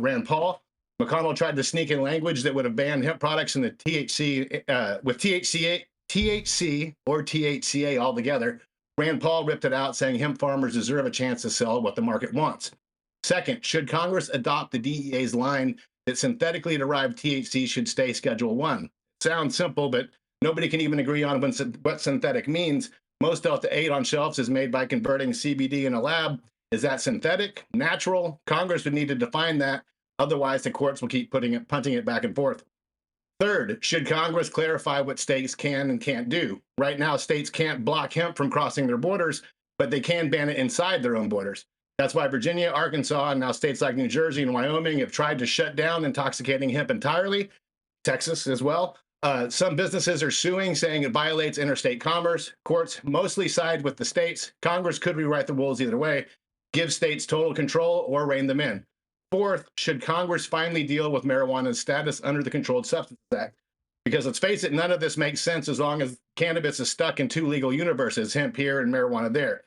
Rand Paul. McConnell tried to sneak in language that would have banned hemp products in the THC with THC or THCA altogether. Rand Paul ripped it out, saying hemp farmers deserve a chance to sell what the market wants. Second, should Congress adopt the DEA's line that synthetically derived THC should stay Schedule 1? Sounds simple, but nobody can even agree on what synthetic means. Most Delta-8 on shelves is made by converting CBD in a lab. Is that synthetic? Natural? Congress would need to define that. Otherwise, the courts will keep punting it back and forth. Third, should Congress clarify what states can and can't do? Right now, states can't block hemp from crossing their borders, but they can ban it inside their own borders. That's why Virginia, Arkansas, and now states like New Jersey and Wyoming have tried to shut down intoxicating hemp entirely. Texas as well. Some businesses are suing, saying it violates interstate commerce. Courts mostly side with the states. Congress could rewrite the rules either way, give states total control, or rein them in. Fourth, should Congress finally deal with marijuana's status under the Controlled Substances Act? Because let's face it, none of this makes sense as long as cannabis is stuck in 2 legal universes, hemp here and marijuana there.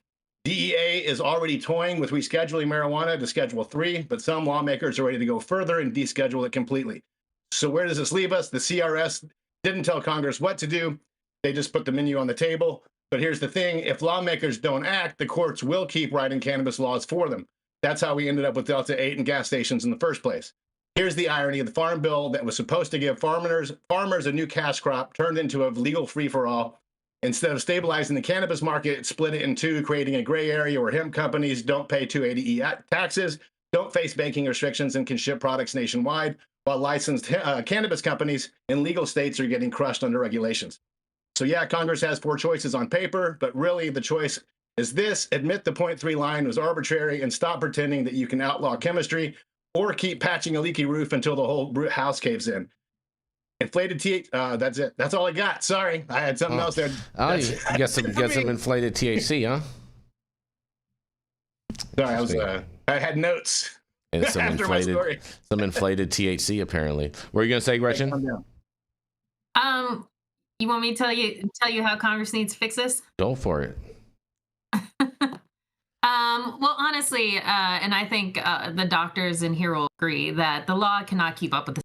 DEA is already toying with rescheduling marijuana to Schedule 3, but some lawmakers are ready to go further and deschedule it completely. So where does this leave us? The CRS didn't tell Congress what to do. They just put the menu on the table. But here's the thing, if lawmakers don't act, the courts will keep writing cannabis laws for them. That's how we ended up with Delta-8 and gas stations in the first place. Here's the irony of the Farm Bill that was supposed to give farmers a new cash crop turned into a legal free-for-all. Instead of stabilizing the cannabis market, it split it in 2, creating a gray area where hemp companies don't pay 280E taxes, don't face banking restrictions, and can ship products nationwide, while licensed cannabis companies in legal states are getting crushed under regulations. So yeah, Congress has 4 choices on paper, but really the choice is this: admit the 0.3 line was arbitrary and stop pretending that you can outlaw chemistry, or keep patching a leaky roof until the whole house caves in. Inflated that's it. That's all I got. Sorry, I had something else there. Oh, you get some inflated THC, huh? Sorry, I had notes. And some inflated THC apparently. What are you gonna say, Gretchen? You want me to tell you how Congress needs to fix this? Go for it. Well, honestly, and I think the doctors in here will agree that the law cannot keep up with this.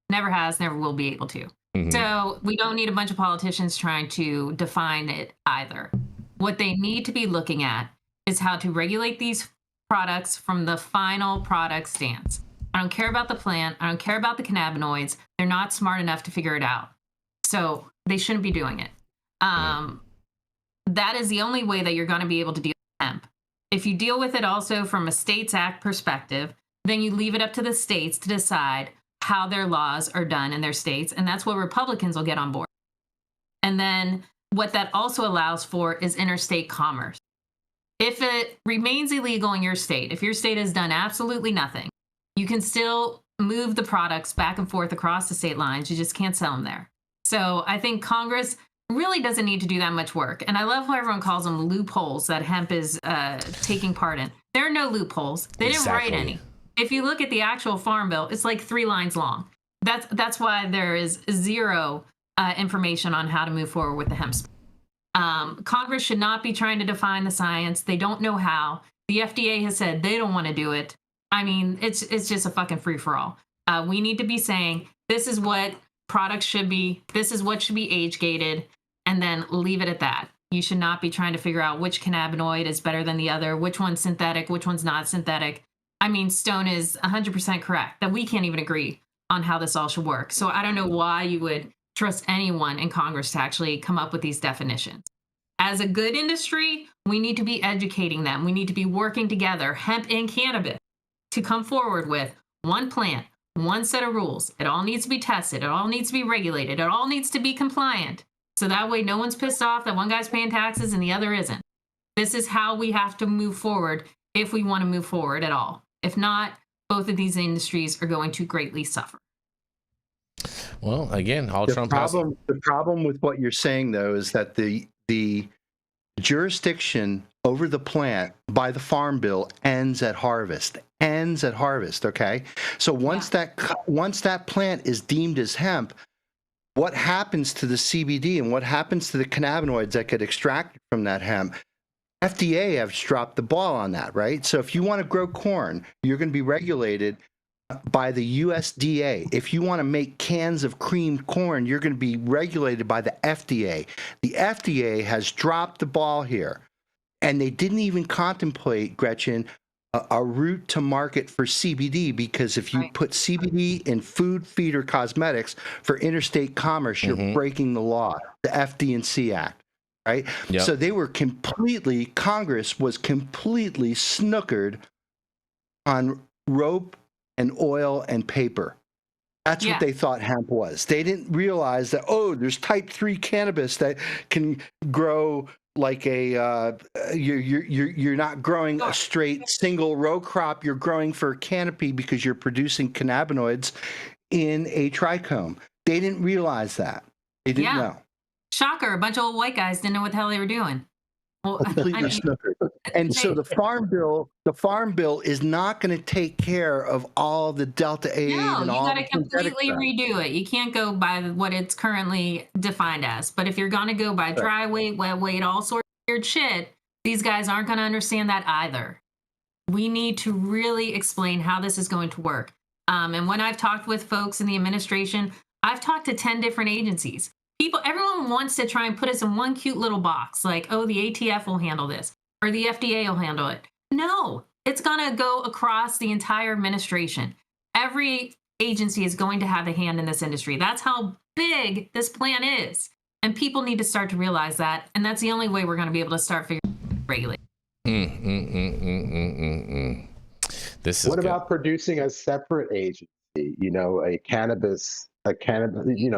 Never has, never will be able to. Mm-hmm. So we don't need a bunch of politicians trying to define it either. What they need to be looking at is how to regulate these products from the final product stance. I don't care about the plant. I don't care about the cannabinoids. They're not smart enough to figure it out. So they shouldn't be doing it. That is the only way that you're going to be able to deal with hemp. If you deal with it also from a States Act perspective, then you leave it up to the states to decide how their laws are done in their states. And that's what Republicans will get on board. And then what that also allows for is interstate commerce. If it remains illegal in your state, if your state has done absolutely nothing, you can still move the products back and forth across the state lines. You just can't sell them there. So I think Congress really doesn't need to do that much work. And I love how everyone calls them loopholes that hemp is taking part in. There are no loopholes. They didn't write any. If you look at the actual Farm Bill, it's like 3 lines long. That's why there is zero information on how to move forward with the hemp. Congress should not be trying to define the science. They don't know how. The FDA has said they don't want to do it. I mean, it's just a fucking free-for-all. We need to be saying, this is what products should be. This is what should be age-gated, and then leave it at that. You should not be trying to figure out which cannabinoid is better than the other, which one's synthetic, which one's not synthetic. I mean, Stone is 100% correct that we can't even agree on how this all should work. So I don't know why you would trust anyone in Congress to actually come up with these definitions. As a good industry, we need to be educating them. We need to be working together, hemp and cannabis, to come forward with one plant, one set of rules. It all needs to be tested. It all needs to be regulated. It all needs to be compliant. So that way no one's pissed off that one guy's paying taxes and the other isn't. This is how we have to move forward if we want to move forward at all. If not, both of these industries are going to greatly suffer. Well, again, the problem with what you're saying, though, is that the jurisdiction over the plant by the Farm Bill ends at harvest. Okay, so once that plant is deemed as hemp, what happens to the CBD and what happens to the cannabinoids that get extracted from that hemp? FDA has dropped the ball on that, right? So if you want to grow corn, you're going to be regulated by the USDA. If you want to make cans of creamed corn, you're going to be regulated by the FDA. The FDA has dropped the ball here, and they didn't even contemplate, Gretchen, a route to market for CBD, because if you put CBD in food, feed, or cosmetics for interstate commerce, you're breaking the law, the FD&C Act. Right. Yep. So they were Congress was completely snookered on rope and oil and paper. That's what they thought hemp was. They didn't realize that, there's type 3 cannabis that can grow like you're not growing a straight single row crop. You're growing for a canopy because you're producing cannabinoids in a trichome. They didn't realize that. They didn't know. Shocker, a bunch of old white guys didn't know what the hell they were doing. Well, completely snookered. And so the Farm Bill is not going to take care of all the Delta 8 and all. No, you got to completely redo it. You can't go by what it's currently defined as. But if you're going to go by dry weight, wet weight, all sorts of weird shit, these guys aren't going to understand that either. We need to really explain how this is going to work. And when I've talked with folks in the administration, I've talked to 10 different agencies. Everyone wants to try and put us in one cute little box, like, the ATF will handle this, or the FDA will handle it. No, it's going to go across the entire administration. Every agency is going to have a hand in this industry. That's how big this plan is. And people need to start to realize that. And that's the only way we're going to be able to start figuring out regulate. This is what about producing a separate agency, a cannabis,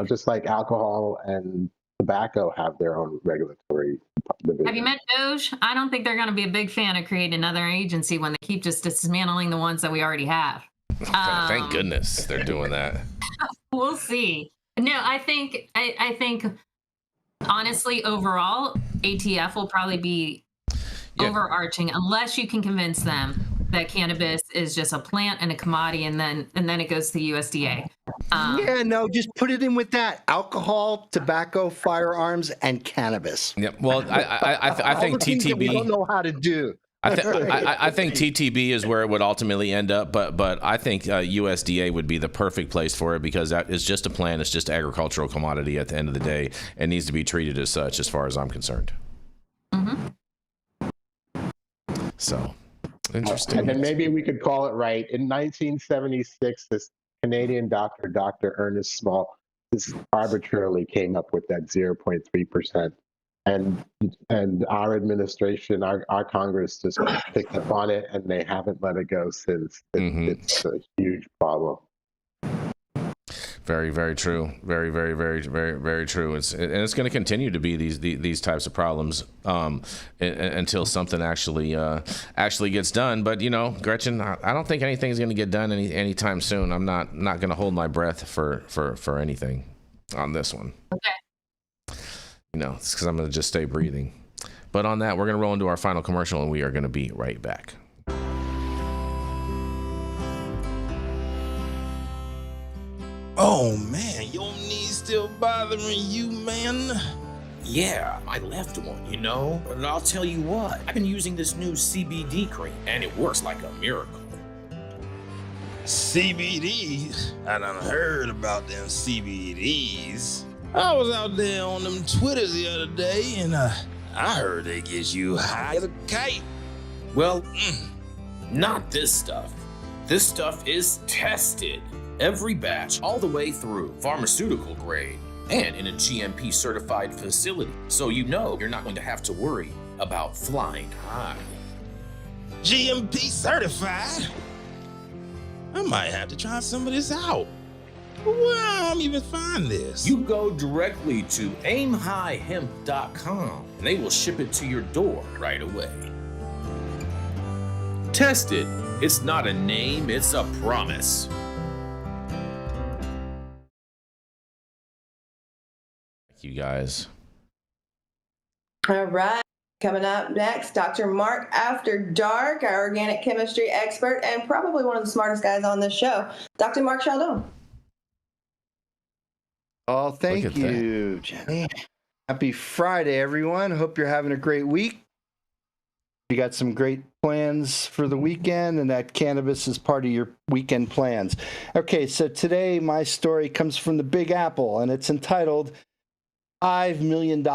just like alcohol and tobacco have their own regulatory division. Have you met Doge? I don't think they're going to be a big fan of creating another agency when they keep just dismantling the ones that we already have. Thank goodness they're doing that. We'll see. No, I think honestly, overall, ATF will probably be overarching unless you can convince them that cannabis is just a plant and a commodity, and then it goes to the USDA. Just put it in with that: alcohol, tobacco, firearms, and cannabis. Yep. Well, I think TTB. We don't know how to do. I think TTB is where it would ultimately end up, but I think USDA would be the perfect place for it, because that is just a plant. It's just agricultural commodity at the end of the day, and needs to be treated as such, as far as I'm concerned. Mm-hmm. So. Interesting. And then maybe we could call it right. In 1976, this Canadian doctor, Dr. Ernest Small, this arbitrarily came up with that 0.3%. And our administration, our Congress just picked up on it, and they haven't let it go since. It's a huge problem. Very, very true. Very, very, very, very, very true. It's going to continue to be these types of problems until something actually gets done. But Gretchen, I don't think anything's going to get done anytime soon. I'm not going to hold my breath for anything on this one. Okay. It's because I'm going to just stay breathing. But on that, we're going to roll into our final commercial, and we are going to be right back. Oh man, your knees still bothering you, man? Yeah, my left one, But I'll tell you what, I've been using this new CBD cream, and it works like a miracle. CBDs? I done heard about them CBDs. I was out there on them Twitters the other day, and I heard they get you high as a kite. Well, not this stuff. This stuff is tested, every batch, all the way through, pharmaceutical grade, and in a GMP certified facility, so you know you're not going to have to worry about flying high. GMP certified? I might have to try some of this out. Where I'm even find this? You go directly to aimhighhemp.com and they will ship it to your door right away. Tested. It's not a name, it's a promise. Thank you guys. All right. Coming up next, Dr. Mark After Dark, our organic chemistry expert and probably one of the smartest guys on this show, Dr. Mark Scialdone. Oh, thank you, Jenny. Happy Friday, everyone. Hope you're having a great week. You got some great plans for the weekend, and that cannabis is part of your weekend plans. Okay, so today my story comes from the Big Apple, and it's entitled $5 million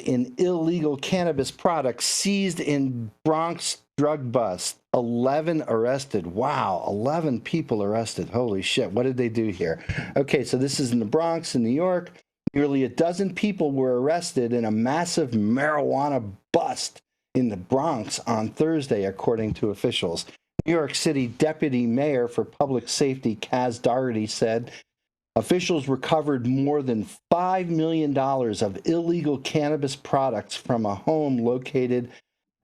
in illegal cannabis products seized in Bronx drug bust. 11 arrested. Wow, 11 people arrested. Holy shit, what did they do here? Okay, so this is in the Bronx in New York. Nearly a dozen people were arrested in a massive marijuana bust in the Bronx on Thursday, according to officials. New York City Deputy Mayor for Public Safety Kaz Daugherty said officials recovered more than $5 million of illegal cannabis products from a home located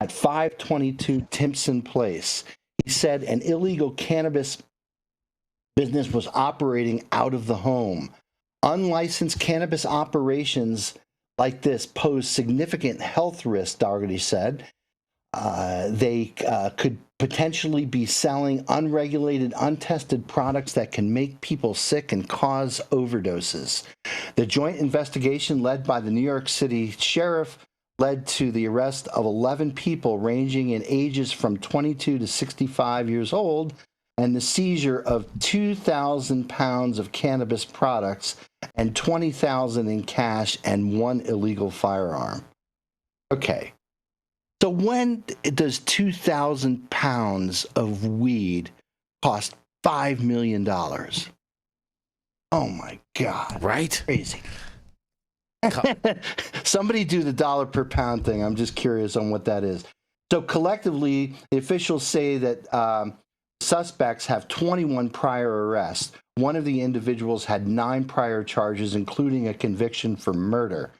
at 522 Timpson Place. He said an illegal cannabis business was operating out of the home. Unlicensed cannabis operations like this pose significant health risks, Daugherty said. They could potentially be selling unregulated, untested products that can make people sick and cause overdoses. The joint investigation led by the New York City Sheriff led to the arrest of 11 people ranging in ages from 22 to 65 years old and the seizure of 2,000 pounds of cannabis products and 20,000 in cash and one illegal firearm. Okay. So when does 2,000 pounds of weed cost $5 million? Oh my God. Right? Crazy. Somebody do the dollar per pound thing. I'm just curious on what that is. So collectively, the officials say that suspects have 21 prior arrests. One of the individuals had 9 prior charges, including a conviction for murder.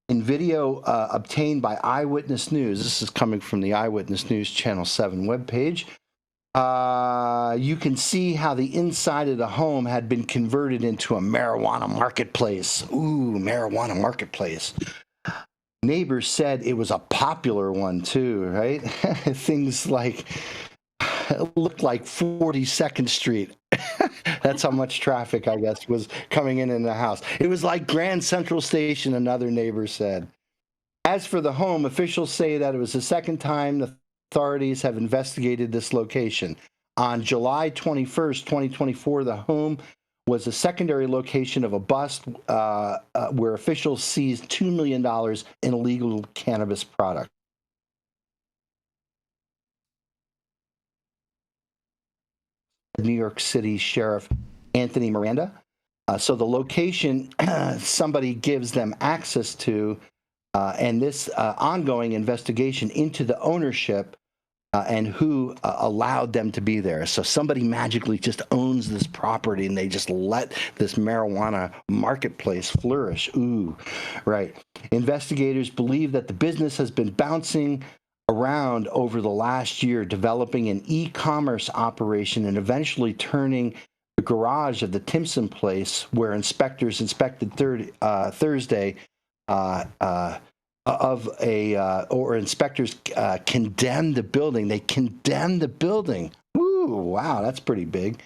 In video obtained by Eyewitness News, this is coming from the Eyewitness News Channel 7 webpage, you can see how the inside of the home had been converted into a marijuana marketplace. Ooh, marijuana marketplace. Neighbors said it was a popular one too, right? Things like, it looked like 42nd Street. That's how much traffic, I guess, was coming in the house. It was like Grand Central Station, another neighbor said. As for the home, officials say that it was the second time the authorities have investigated this location. On July 21st, 2024, the home was a secondary location of a bust where officials seized $2 million in illegal cannabis products. New York City Sheriff Anthony Miranda. So the location somebody gives them access to, and this ongoing investigation into the ownership and who allowed them to be there. So somebody magically just owns this property and they just let this marijuana marketplace flourish. Ooh, right. Investigators believe that the business has been bouncing around over the last year, developing an e-commerce operation and eventually turning the garage of the Timpson Place, where inspectors inspected Thursday, inspectors condemned the building. They condemned the building. Woo, wow, that's pretty big.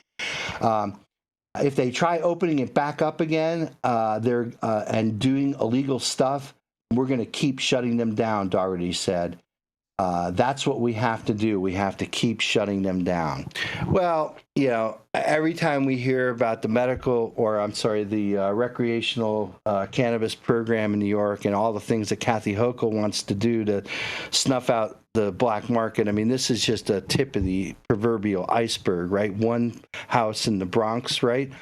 If they try opening it back up again, and doing illegal stuff, we're going to keep shutting them down, Daugherty said. That's what we have to do. We have to keep shutting them down. Well, every time we hear about the recreational cannabis program in New York and all the things that Kathy Hochul wants to do to snuff out the black market, I mean, this is just a tip of the proverbial iceberg, right? One house in the Bronx, right?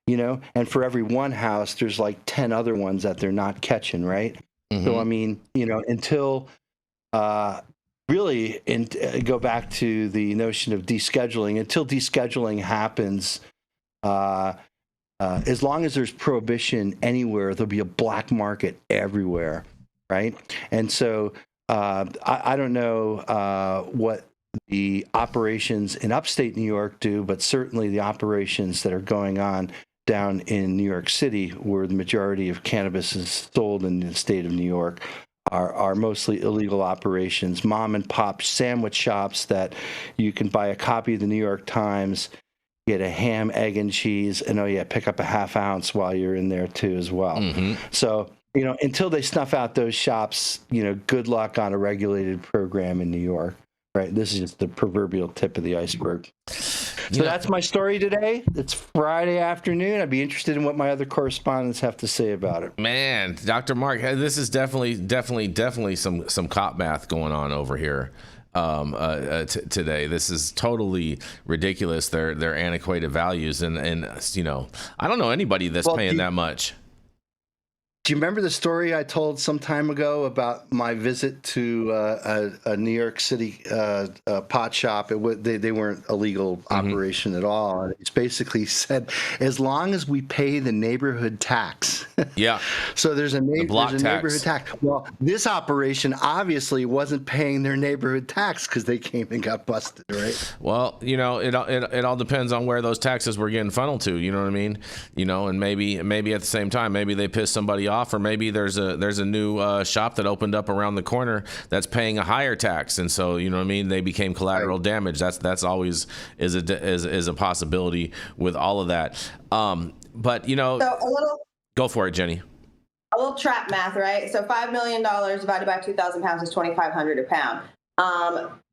And for every one house, there's like 10 other ones that they're not catching, right? Mm-hmm. So, I mean, until really, go back to the notion of descheduling. Until descheduling happens, as long as there's prohibition anywhere, there'll be a black market everywhere, right? And so I don't know what the operations in upstate New York do, but certainly the operations that are going on down in New York City, where the majority of cannabis is sold in the state of New York, are mostly illegal operations, mom and pop sandwich shops that you can buy a copy of the New York Times, get a ham, egg, and cheese, and pick up a half ounce while you're in there too as well. Mm-hmm. So, until they snuff out those shops, good luck on a regulated program in New York, right? This is just the proverbial tip of the iceberg. So that's my story today. It's Friday afternoon. I'd be interested in what my other correspondents have to say about it. Man, Dr. Mark, this is definitely some cop math going on over here today. This is totally ridiculous. Their antiquated values, and I don't know anybody that's paying that much. Do you remember the story I told some time ago about my visit to a New York City pot shop? They weren't a legal operation at all. And it's basically said, as long as we pay the neighborhood tax. Yeah. So there's a neighborhood tax. Well, this operation obviously wasn't paying their neighborhood tax because they came and got busted, right? Well, it all depends on where those taxes were getting funneled to. You know what I mean? And maybe at the same time, maybe they pissed somebody off, or maybe there's a new shop that opened up around the corner that's paying a higher tax, and so they became collateral damage. That's always is a possibility with all of that. But so go for it, Jenny. A little trap math, right? So $5 million divided by 2,000 pounds is $2,500 a pound.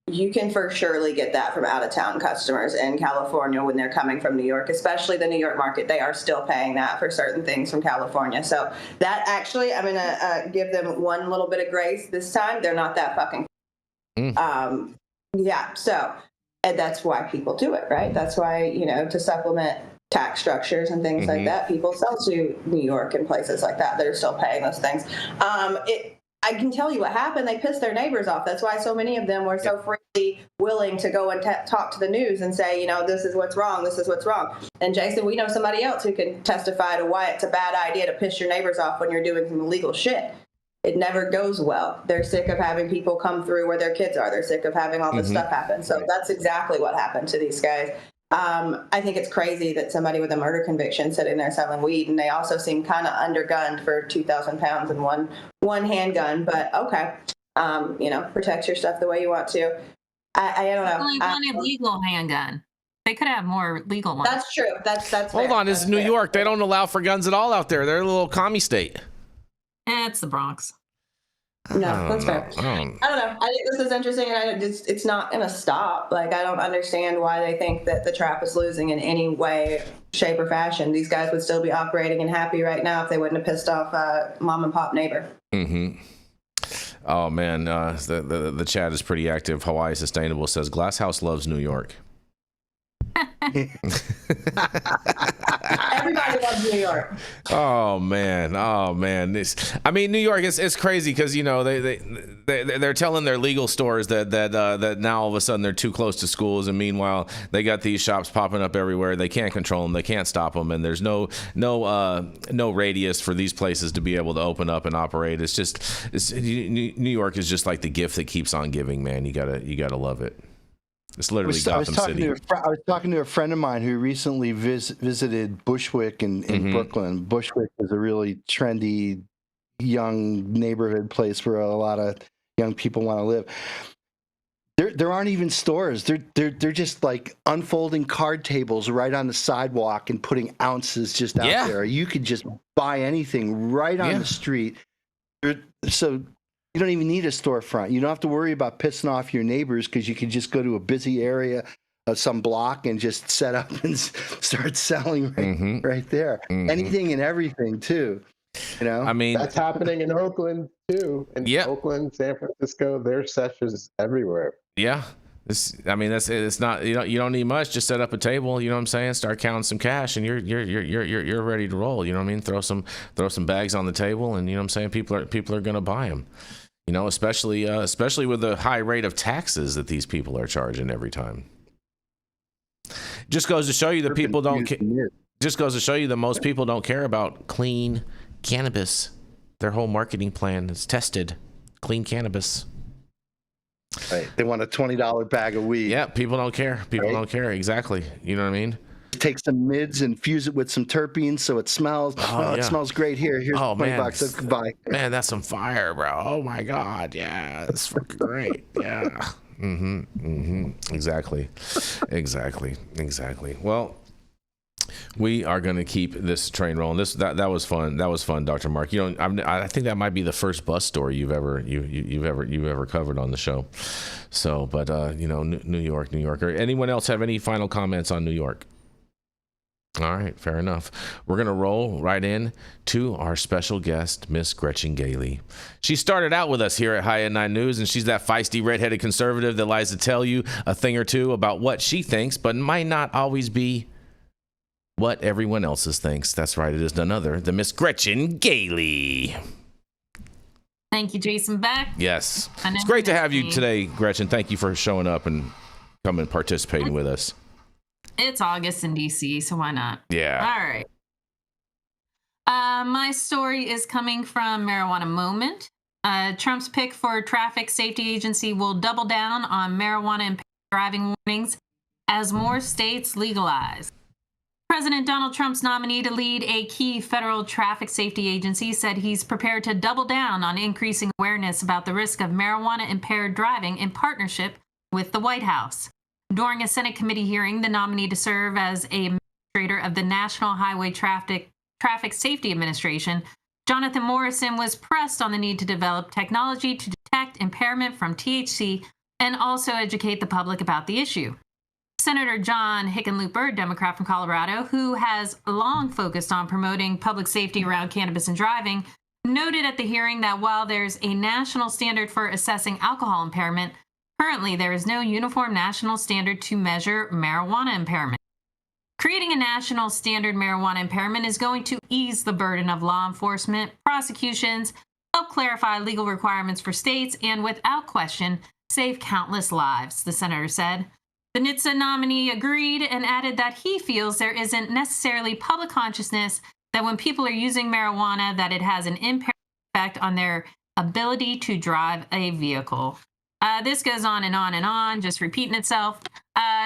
You can for surely get that from out-of-town customers in California when they're coming from New York, especially the New York market. They are still paying that for certain things from California. So that actually, I'm going to give them one little bit of grace this time. They're not that fucking. So, and that's why people do it, right? That's why, to supplement tax structures and things like that, people sell to New York and places like that. They're still paying those things. I can tell you what happened. They pissed their neighbors off. That's why so many of them were so freely willing to go and talk to the news and say, this is what's wrong. This is what's wrong. And Jason, we know somebody else who can testify to why it's a bad idea to piss your neighbors off when you're doing some illegal shit. It never goes well. They're sick of having people come through where their kids are. They're sick of having all this stuff happen. So that's exactly what happened to these guys. I think it's crazy that somebody with a murder conviction sitting there selling weed, and they also seem kind of undergunned for 2,000 pounds and one handgun. But okay, protect your stuff the way you want to. I don't know. Only one illegal handgun. They could have more legal ones. That's true. That's Hold on, this is New York. They don't allow for guns at all out there. They're a little commie state. It's the Bronx. No, that's fair. I don't know. I think this is interesting, and it's not going to stop. I don't understand why they think that the trap is losing in any way, shape, or fashion. These guys would still be operating and happy right now if they wouldn't have pissed off a mom and pop neighbor. Oh man, the chat is pretty active. Hawaii Sustainable says Glasshouse loves New York. Everybody loves New York. Oh man. New York is crazy because they're telling their legal stores that now all of a sudden they're too close to schools, and meanwhile they got these shops popping up everywhere. They can't control them, they can't stop them, and there's no radius for these places to be able to open up and operate. New York is just like the gift that keeps on giving, man. You gotta love it. It's literally Gotham City. I was talking to a friend of mine who recently visited Bushwick in Brooklyn. Bushwick is a really trendy, young neighborhood place where a lot of young people want to live. There aren't even stores. They're just like unfolding card tables right on the sidewalk and putting ounces just out there. You could just buy anything right on the street. So You don't even need a storefront. You don't have to worry about pissing off your neighbors because you can just go to a busy area of some block and just set up and start selling right there. Anything and everything too. You know, I mean, that's happening in Oakland too. In Oakland, San Francisco, there's sessions everywhere. Yeah. It's not, you don't need much. Just set up a table, you know what I'm saying? Start counting some cash and you're ready to roll. You know what I mean? Throw some bags on the table and you know what I'm saying? People are going to buy them. You know, especially with the high rate of taxes that these people are charging every time. Just goes to show you that people don't just goes to show you that most people don't care about clean cannabis. Their whole marketing plan is tested clean cannabis. Right. They want a $20 bag of weed. Yeah, people don't care. People don't care. Exactly. You know what I mean? Take some mids and fuse it with some terpenes so it smells. It smells great. Here's $20. Goodbye. Man, that's some fire, bro. Oh my God. Yeah, that's fucking great. Yeah. Exactly. Well, we are going to keep this train rolling. That was fun. That was fun, Dr. Mark. You know, I think that might be the first bus story you've ever covered on the show. So, but you know, New York. Or anyone else have any final comments on New York? All right, fair enough. We're going to roll right in to our special guest, Miss Gretchen Gailey. She started out with us here at High at 9 News, and she's that feisty redheaded conservative that lies to tell you a thing or two about what she thinks, but might not always be what everyone else's thinks. That's right, it is none other than Miss Gretchen Gailey. Thank you, Jason Beck. Yes. It's great to have you today, Gretchen. Thank you for showing up and coming and participating with us. It's August in DC, so why not? Yeah. All right. My story is coming from Marijuana Moment. Trump's pick for traffic safety agency will double down on marijuana impaired driving warnings as more states legalize. President Donald Trump's nominee to lead a key federal traffic safety agency said he's prepared to double down on increasing awareness about the risk of marijuana impaired driving in partnership with the White House. During a Senate committee hearing, the nominee to serve as a administrator of the National Highway Traffic Safety Administration, Jonathan Morrison, was pressed on the need to develop technology to detect impairment from THC and also educate the public about the issue. Senator John Hickenlooper, Democrat from Colorado, who has long focused on promoting public safety around cannabis and driving, noted at the hearing that while there's a national standard for assessing alcohol impairment, currently there is no uniform national standard to measure marijuana impairment. Creating a national standard marijuana impairment is going to ease the burden of law enforcement, prosecutions, help clarify legal requirements for states, and without question, save countless lives, the senator said. The NHTSA nominee agreed and added that he feels there isn't necessarily public consciousness that when people are using marijuana, that it has an impairing effect on their ability to drive a vehicle. This goes on and on and on, just repeating itself.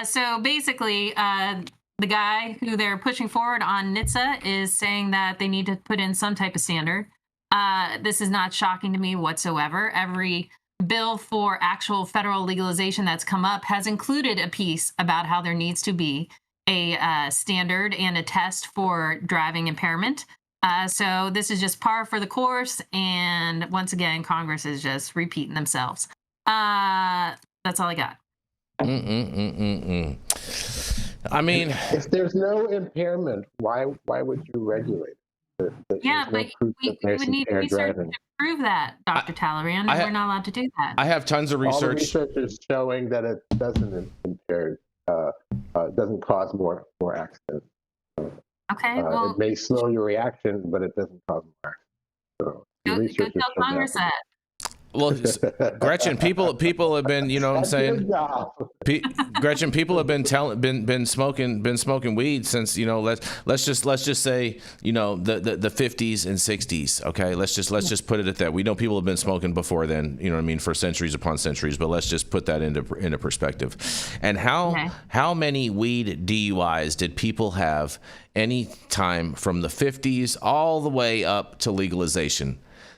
So basically, the guy who they're pushing forward on NHTSA is saying that they need to put in some type of standard. This is not shocking to me whatsoever. Every bill for actual federal legalization that's come up has included a piece about how there needs to be a standard and a test for driving impairment. So this is just par for the course. And once again, Congress is just repeating themselves. That's all I got. I mean, if there's no impairment, why would you regulate it? Yeah, but we would need research to prove that, Dr. Talleyrand. We're not allowed to do that. I have tons of research. All the research is showing that it doesn't impair, doesn't cause more accidents. Okay, well, it may slow your reaction, but it doesn't cause more accidents. So go tell Congress that. Well, Gretchen, people have been, you know what I'm saying? Gretchen, people have been smoking weed since, you know, let's just say, you know, the 50s and 60s. Okay, let's just put it at that. We know people have been smoking before then, you know what I mean, for centuries upon centuries. But let's just put that into perspective. And how many weed DUIs did people have any time from the 50s all the way up to legalization?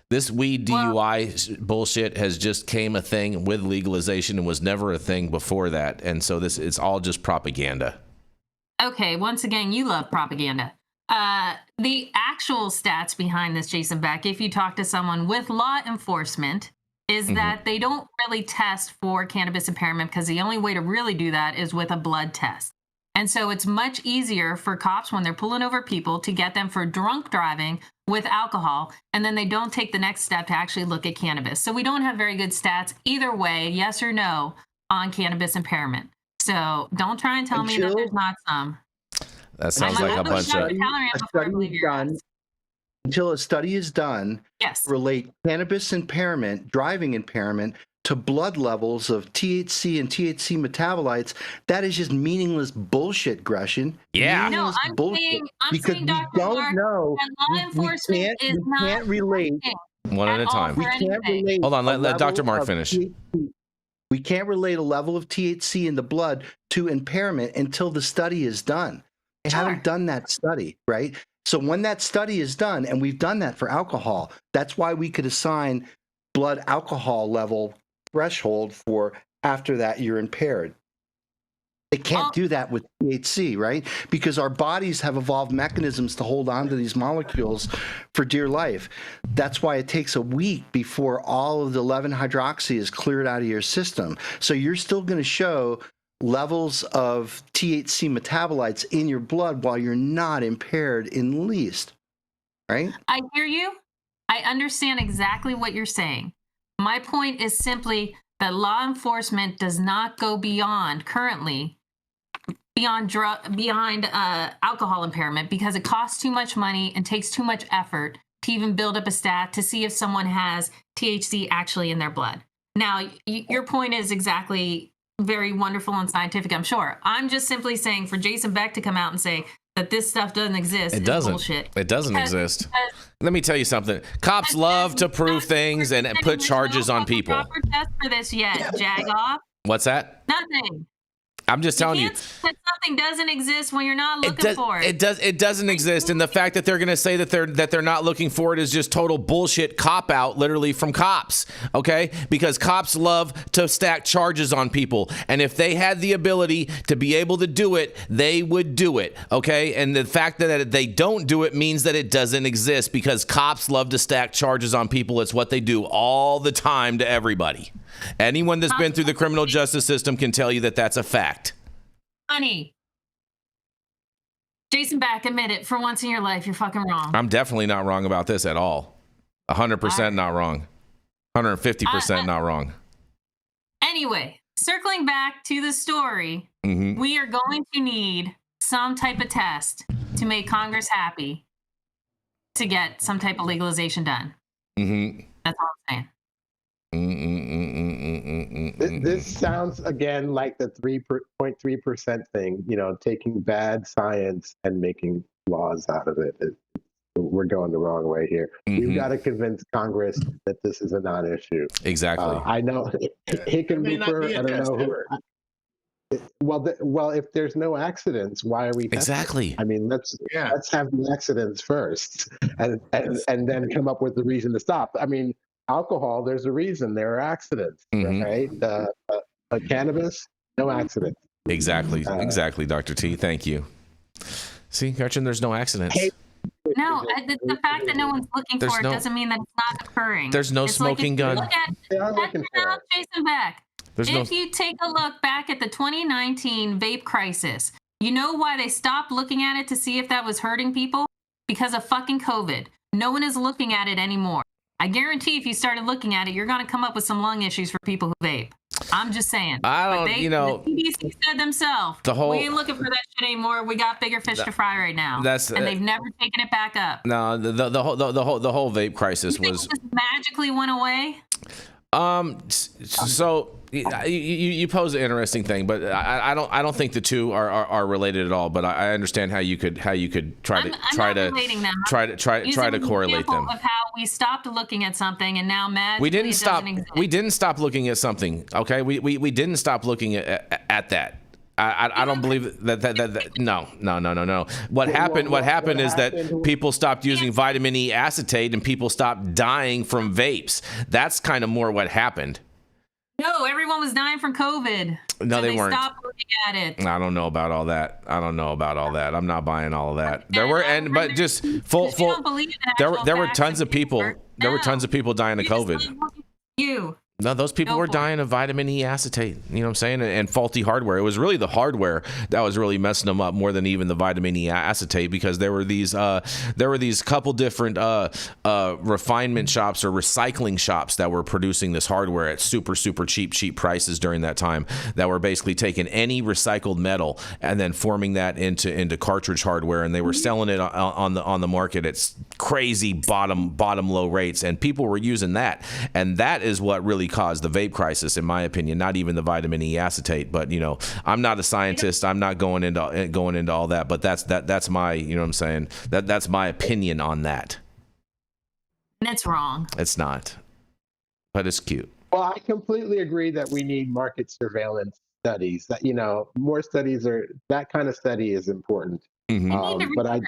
This weed DUI bullshit has just came a thing with legalization and was never a thing before that. And so it's all just propaganda. Okay, once again, you love propaganda. The actual stats behind this, Jason Beck, if you talk to someone with law enforcement, is that they don't really test for cannabis impairment because the only way to really do that is with a blood test. And so it's much easier for cops when they're pulling over people to get them for drunk driving with alcohol, and then they don't take the next step to actually look at cannabis. So we don't have very good stats either way, yes or no, on cannabis impairment. So don't try and tell me that there's not some. That sounds like a bunch of... Until a study is done, relate cannabis impairment, driving impairment, to blood levels of THC and THC metabolites, that is just meaningless bullshit, Gretchen. Yeah. No, I'm saying, because we don't know. We can't relate. One at a time. We can't relate. Hold on, let Dr. Mark finish. We can't relate a level of THC in the blood to impairment until the study is done. They haven't done that study, right? So when that study is done, and we've done that for alcohol, that's why we could assign blood alcohol level threshold for after that you're impaired. They can't do that with THC, right? Because our bodies have evolved mechanisms to hold on to these molecules for dear life. That's why it takes a week before all of the 11-hydroxy is cleared out of your system. So you're still going to show levels of THC metabolites in your blood while you're not impaired in the least, right? I hear you. I understand exactly what you're saying. My point is simply that law enforcement does not go beyond alcohol impairment because it costs too much money and takes too much effort to even build up a stat to see if someone has THC actually in their blood. Now, your point is exactly very wonderful and scientific, I'm sure. I'm just simply saying for Jason Beck to come out and say that this stuff doesn't exist is bullshit. It doesn't exist. Let me tell you something. Cops love to prove things and put charges on people. Proper test for this yet, Jagoff. What's that? Nothing. I'm just telling you. That something doesn't exist when you're not looking for it. It doesn't exist, and the fact that they're going to say that they're not looking for it is just total bullshit cop out, literally from cops. Okay, because cops love to stack charges on people, and if they had the ability to be able to do it, they would do it. Okay, and the fact that they don't do it means that it doesn't exist because cops love to stack charges on people. It's what they do all the time to everybody. Anyone that's been through the criminal justice system can tell you that that's a fact. Honey, Jason Beck, admit it. For once in your life, you're fucking wrong. I'm definitely not wrong about this at all. 100% not wrong. 150% not wrong. Anyway, circling back to the story, we are going to need some type of test to make Congress happy to get some type of legalization done. That's all I'm saying. This sounds again like the 3.3% thing, taking bad science and making laws out of it. We're going the wrong way here. We've got to convince Congress that this is a non-issue. Exactly. I know Hickenlooper, I don't know who. Well, if there's no accidents, why are we testing? Exactly? I mean, let's have the accidents first, and then come up with the reason to stop. I mean, alcohol, there's a reason there are accidents, right? Cannabis, no accidents. Exactly, Dr. T. Thank you. See, Gretchen, there's no accidents. No, the fact that no one's looking for it doesn't mean that it's not occurring. There's no smoking gun. Jason Beck. If you take a look back at the 2019 vape crisis, you know why they stopped looking at it to see if that was hurting people? Because of fucking COVID. No one is looking at it anymore. I guarantee if you started looking at it, you're going to come up with some lung issues for people who vape. I'm just saying. The CDC said themselves, we ain't looking for that shit anymore. We got bigger fish to fry right now. And they've never taken it back up. No, the whole vape crisis was just magically went away. So you pose an interesting thing, but I don't think the two are related at all. But I understand how you could try to correlate them. Of how we stopped looking at something and now magically we didn't stop looking at something. Okay, we didn't stop looking at that. I don't believe that. No. What happened is that people stopped using vitamin E acetate and people stopped dying from vapes. That's kind of more what happened. No, everyone was dying from COVID. No, so they weren't. Stopped looking at it. I don't know about all that. I'm not buying all of that. There were tons of people. There were tons of people dying of COVID. No, those people were dying of vitamin E acetate, you know what I'm saying, and faulty hardware. It was really the hardware that was really messing them up more than even the vitamin E acetate, because there were these couple different refinement shops or recycling shops that were producing this hardware at super cheap prices during that time, that were basically taking any recycled metal and then forming that into cartridge hardware, and they were selling it on the market at crazy bottom low rates, and people were using that, and that is what really caused the vape crisis, in my opinion. Not even the vitamin E acetate, but I'm not a scientist. I'm not going into all that, but that's my, you know what I'm saying, that's my opinion on that. And it's wrong. It's not, but it's cute. Well, I completely agree that we need market surveillance studies. That more studies that kind of study is important. Mm-hmm. But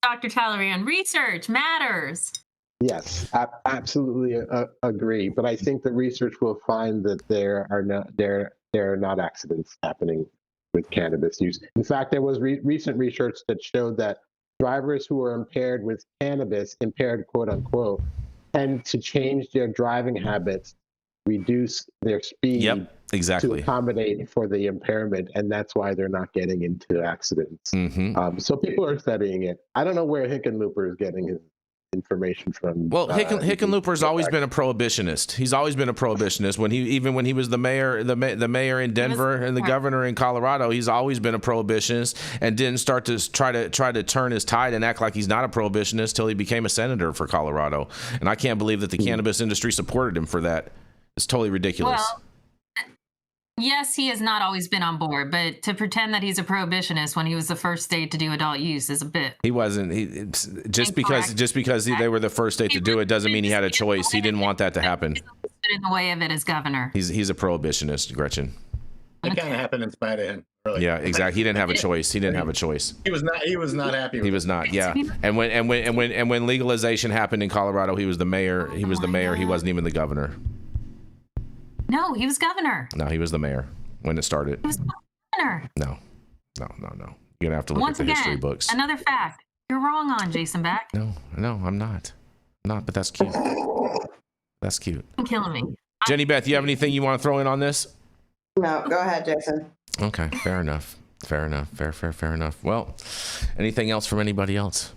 Dr. Talleyrand, research matters. Yes, absolutely agree. But I think the research will find that there are not accidents happening with cannabis use. In fact, there was recent research that showed that drivers who are impaired with cannabis, impaired quote unquote, tend to change their driving habits, reduce their speed. Yep, exactly. To accommodate for the impairment, and that's why they're not getting into accidents. Mm-hmm. So people are studying it. I don't know where Hickenlooper is getting his information from. Well, Hickenlooper's always been a prohibitionist. He's always been a prohibitionist. When he was the mayor in Denver and the governor in Colorado, he's always been a prohibitionist, and didn't start to try to turn his tide and act like he's not a prohibitionist till he became a senator for Colorado. And I can't believe that the cannabis industry supported him for that. It's totally ridiculous. Well, yes, he has not always been on board, but to pretend that he's a prohibitionist when he was the first state to do adult use is a bit. He wasn't. Just because they were the first state to do it doesn't mean he had a choice. He didn't want that to happen. He stood in the way of it as governor. He's a prohibitionist, Gretchen. It kind of happened in spite of him. Really. Yeah, exactly. He didn't have a choice. He didn't have a choice. He was not happy. He was not. Yeah. And when legalization happened in Colorado, he was the mayor. He was the mayor. He wasn't even the governor. No, he was governor. No, he was the mayor when it started. He was governor. No. You're gonna have to look Once at the again, history books. Another fact. You're wrong on Jason Beck. No, I'm not. But that's cute. That's cute. You're killing me. Jenny Beth, you have anything you want to throw in on this? No, go ahead, Jason. Okay, fair enough. Fair enough. Well, anything else from anybody else?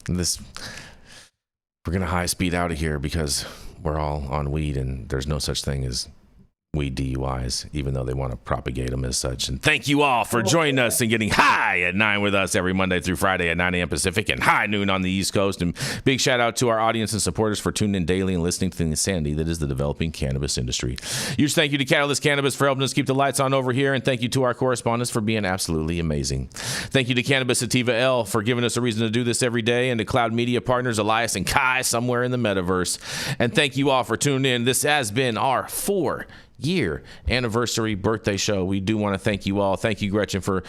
We're gonna high speed out of here because we're all on weed, and there's no such thing as weed DUIs, even though they want to propagate them as such. And thank you all for joining us and getting high at 9 with us every Monday through Friday at 9 a.m. Pacific and high noon on the East Coast. And big shout out to our audience and supporters for tuning in daily and listening to the insanity that is the developing cannabis industry. Huge thank you to Catalyst Cannabis for helping us keep the lights on over here, and thank you to our correspondents for being absolutely amazing. Thank you to Cannabis Sativa L for giving us a reason to do this every day, and to Cloud Media partners Elias and Kai somewhere in the metaverse. And thank you all for tuning in. This has been our 4-year anniversary birthday show. We do want to thank you all. Thank you, Gretchen, for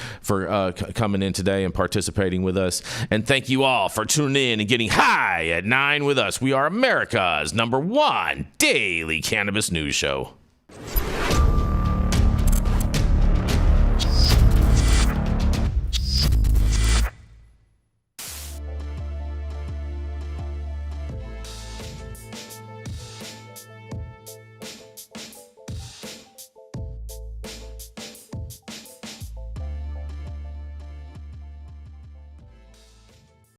coming in today and participating with us. And thank you all for tuning in and getting high at 9 with us. We are America's #1 daily cannabis news show.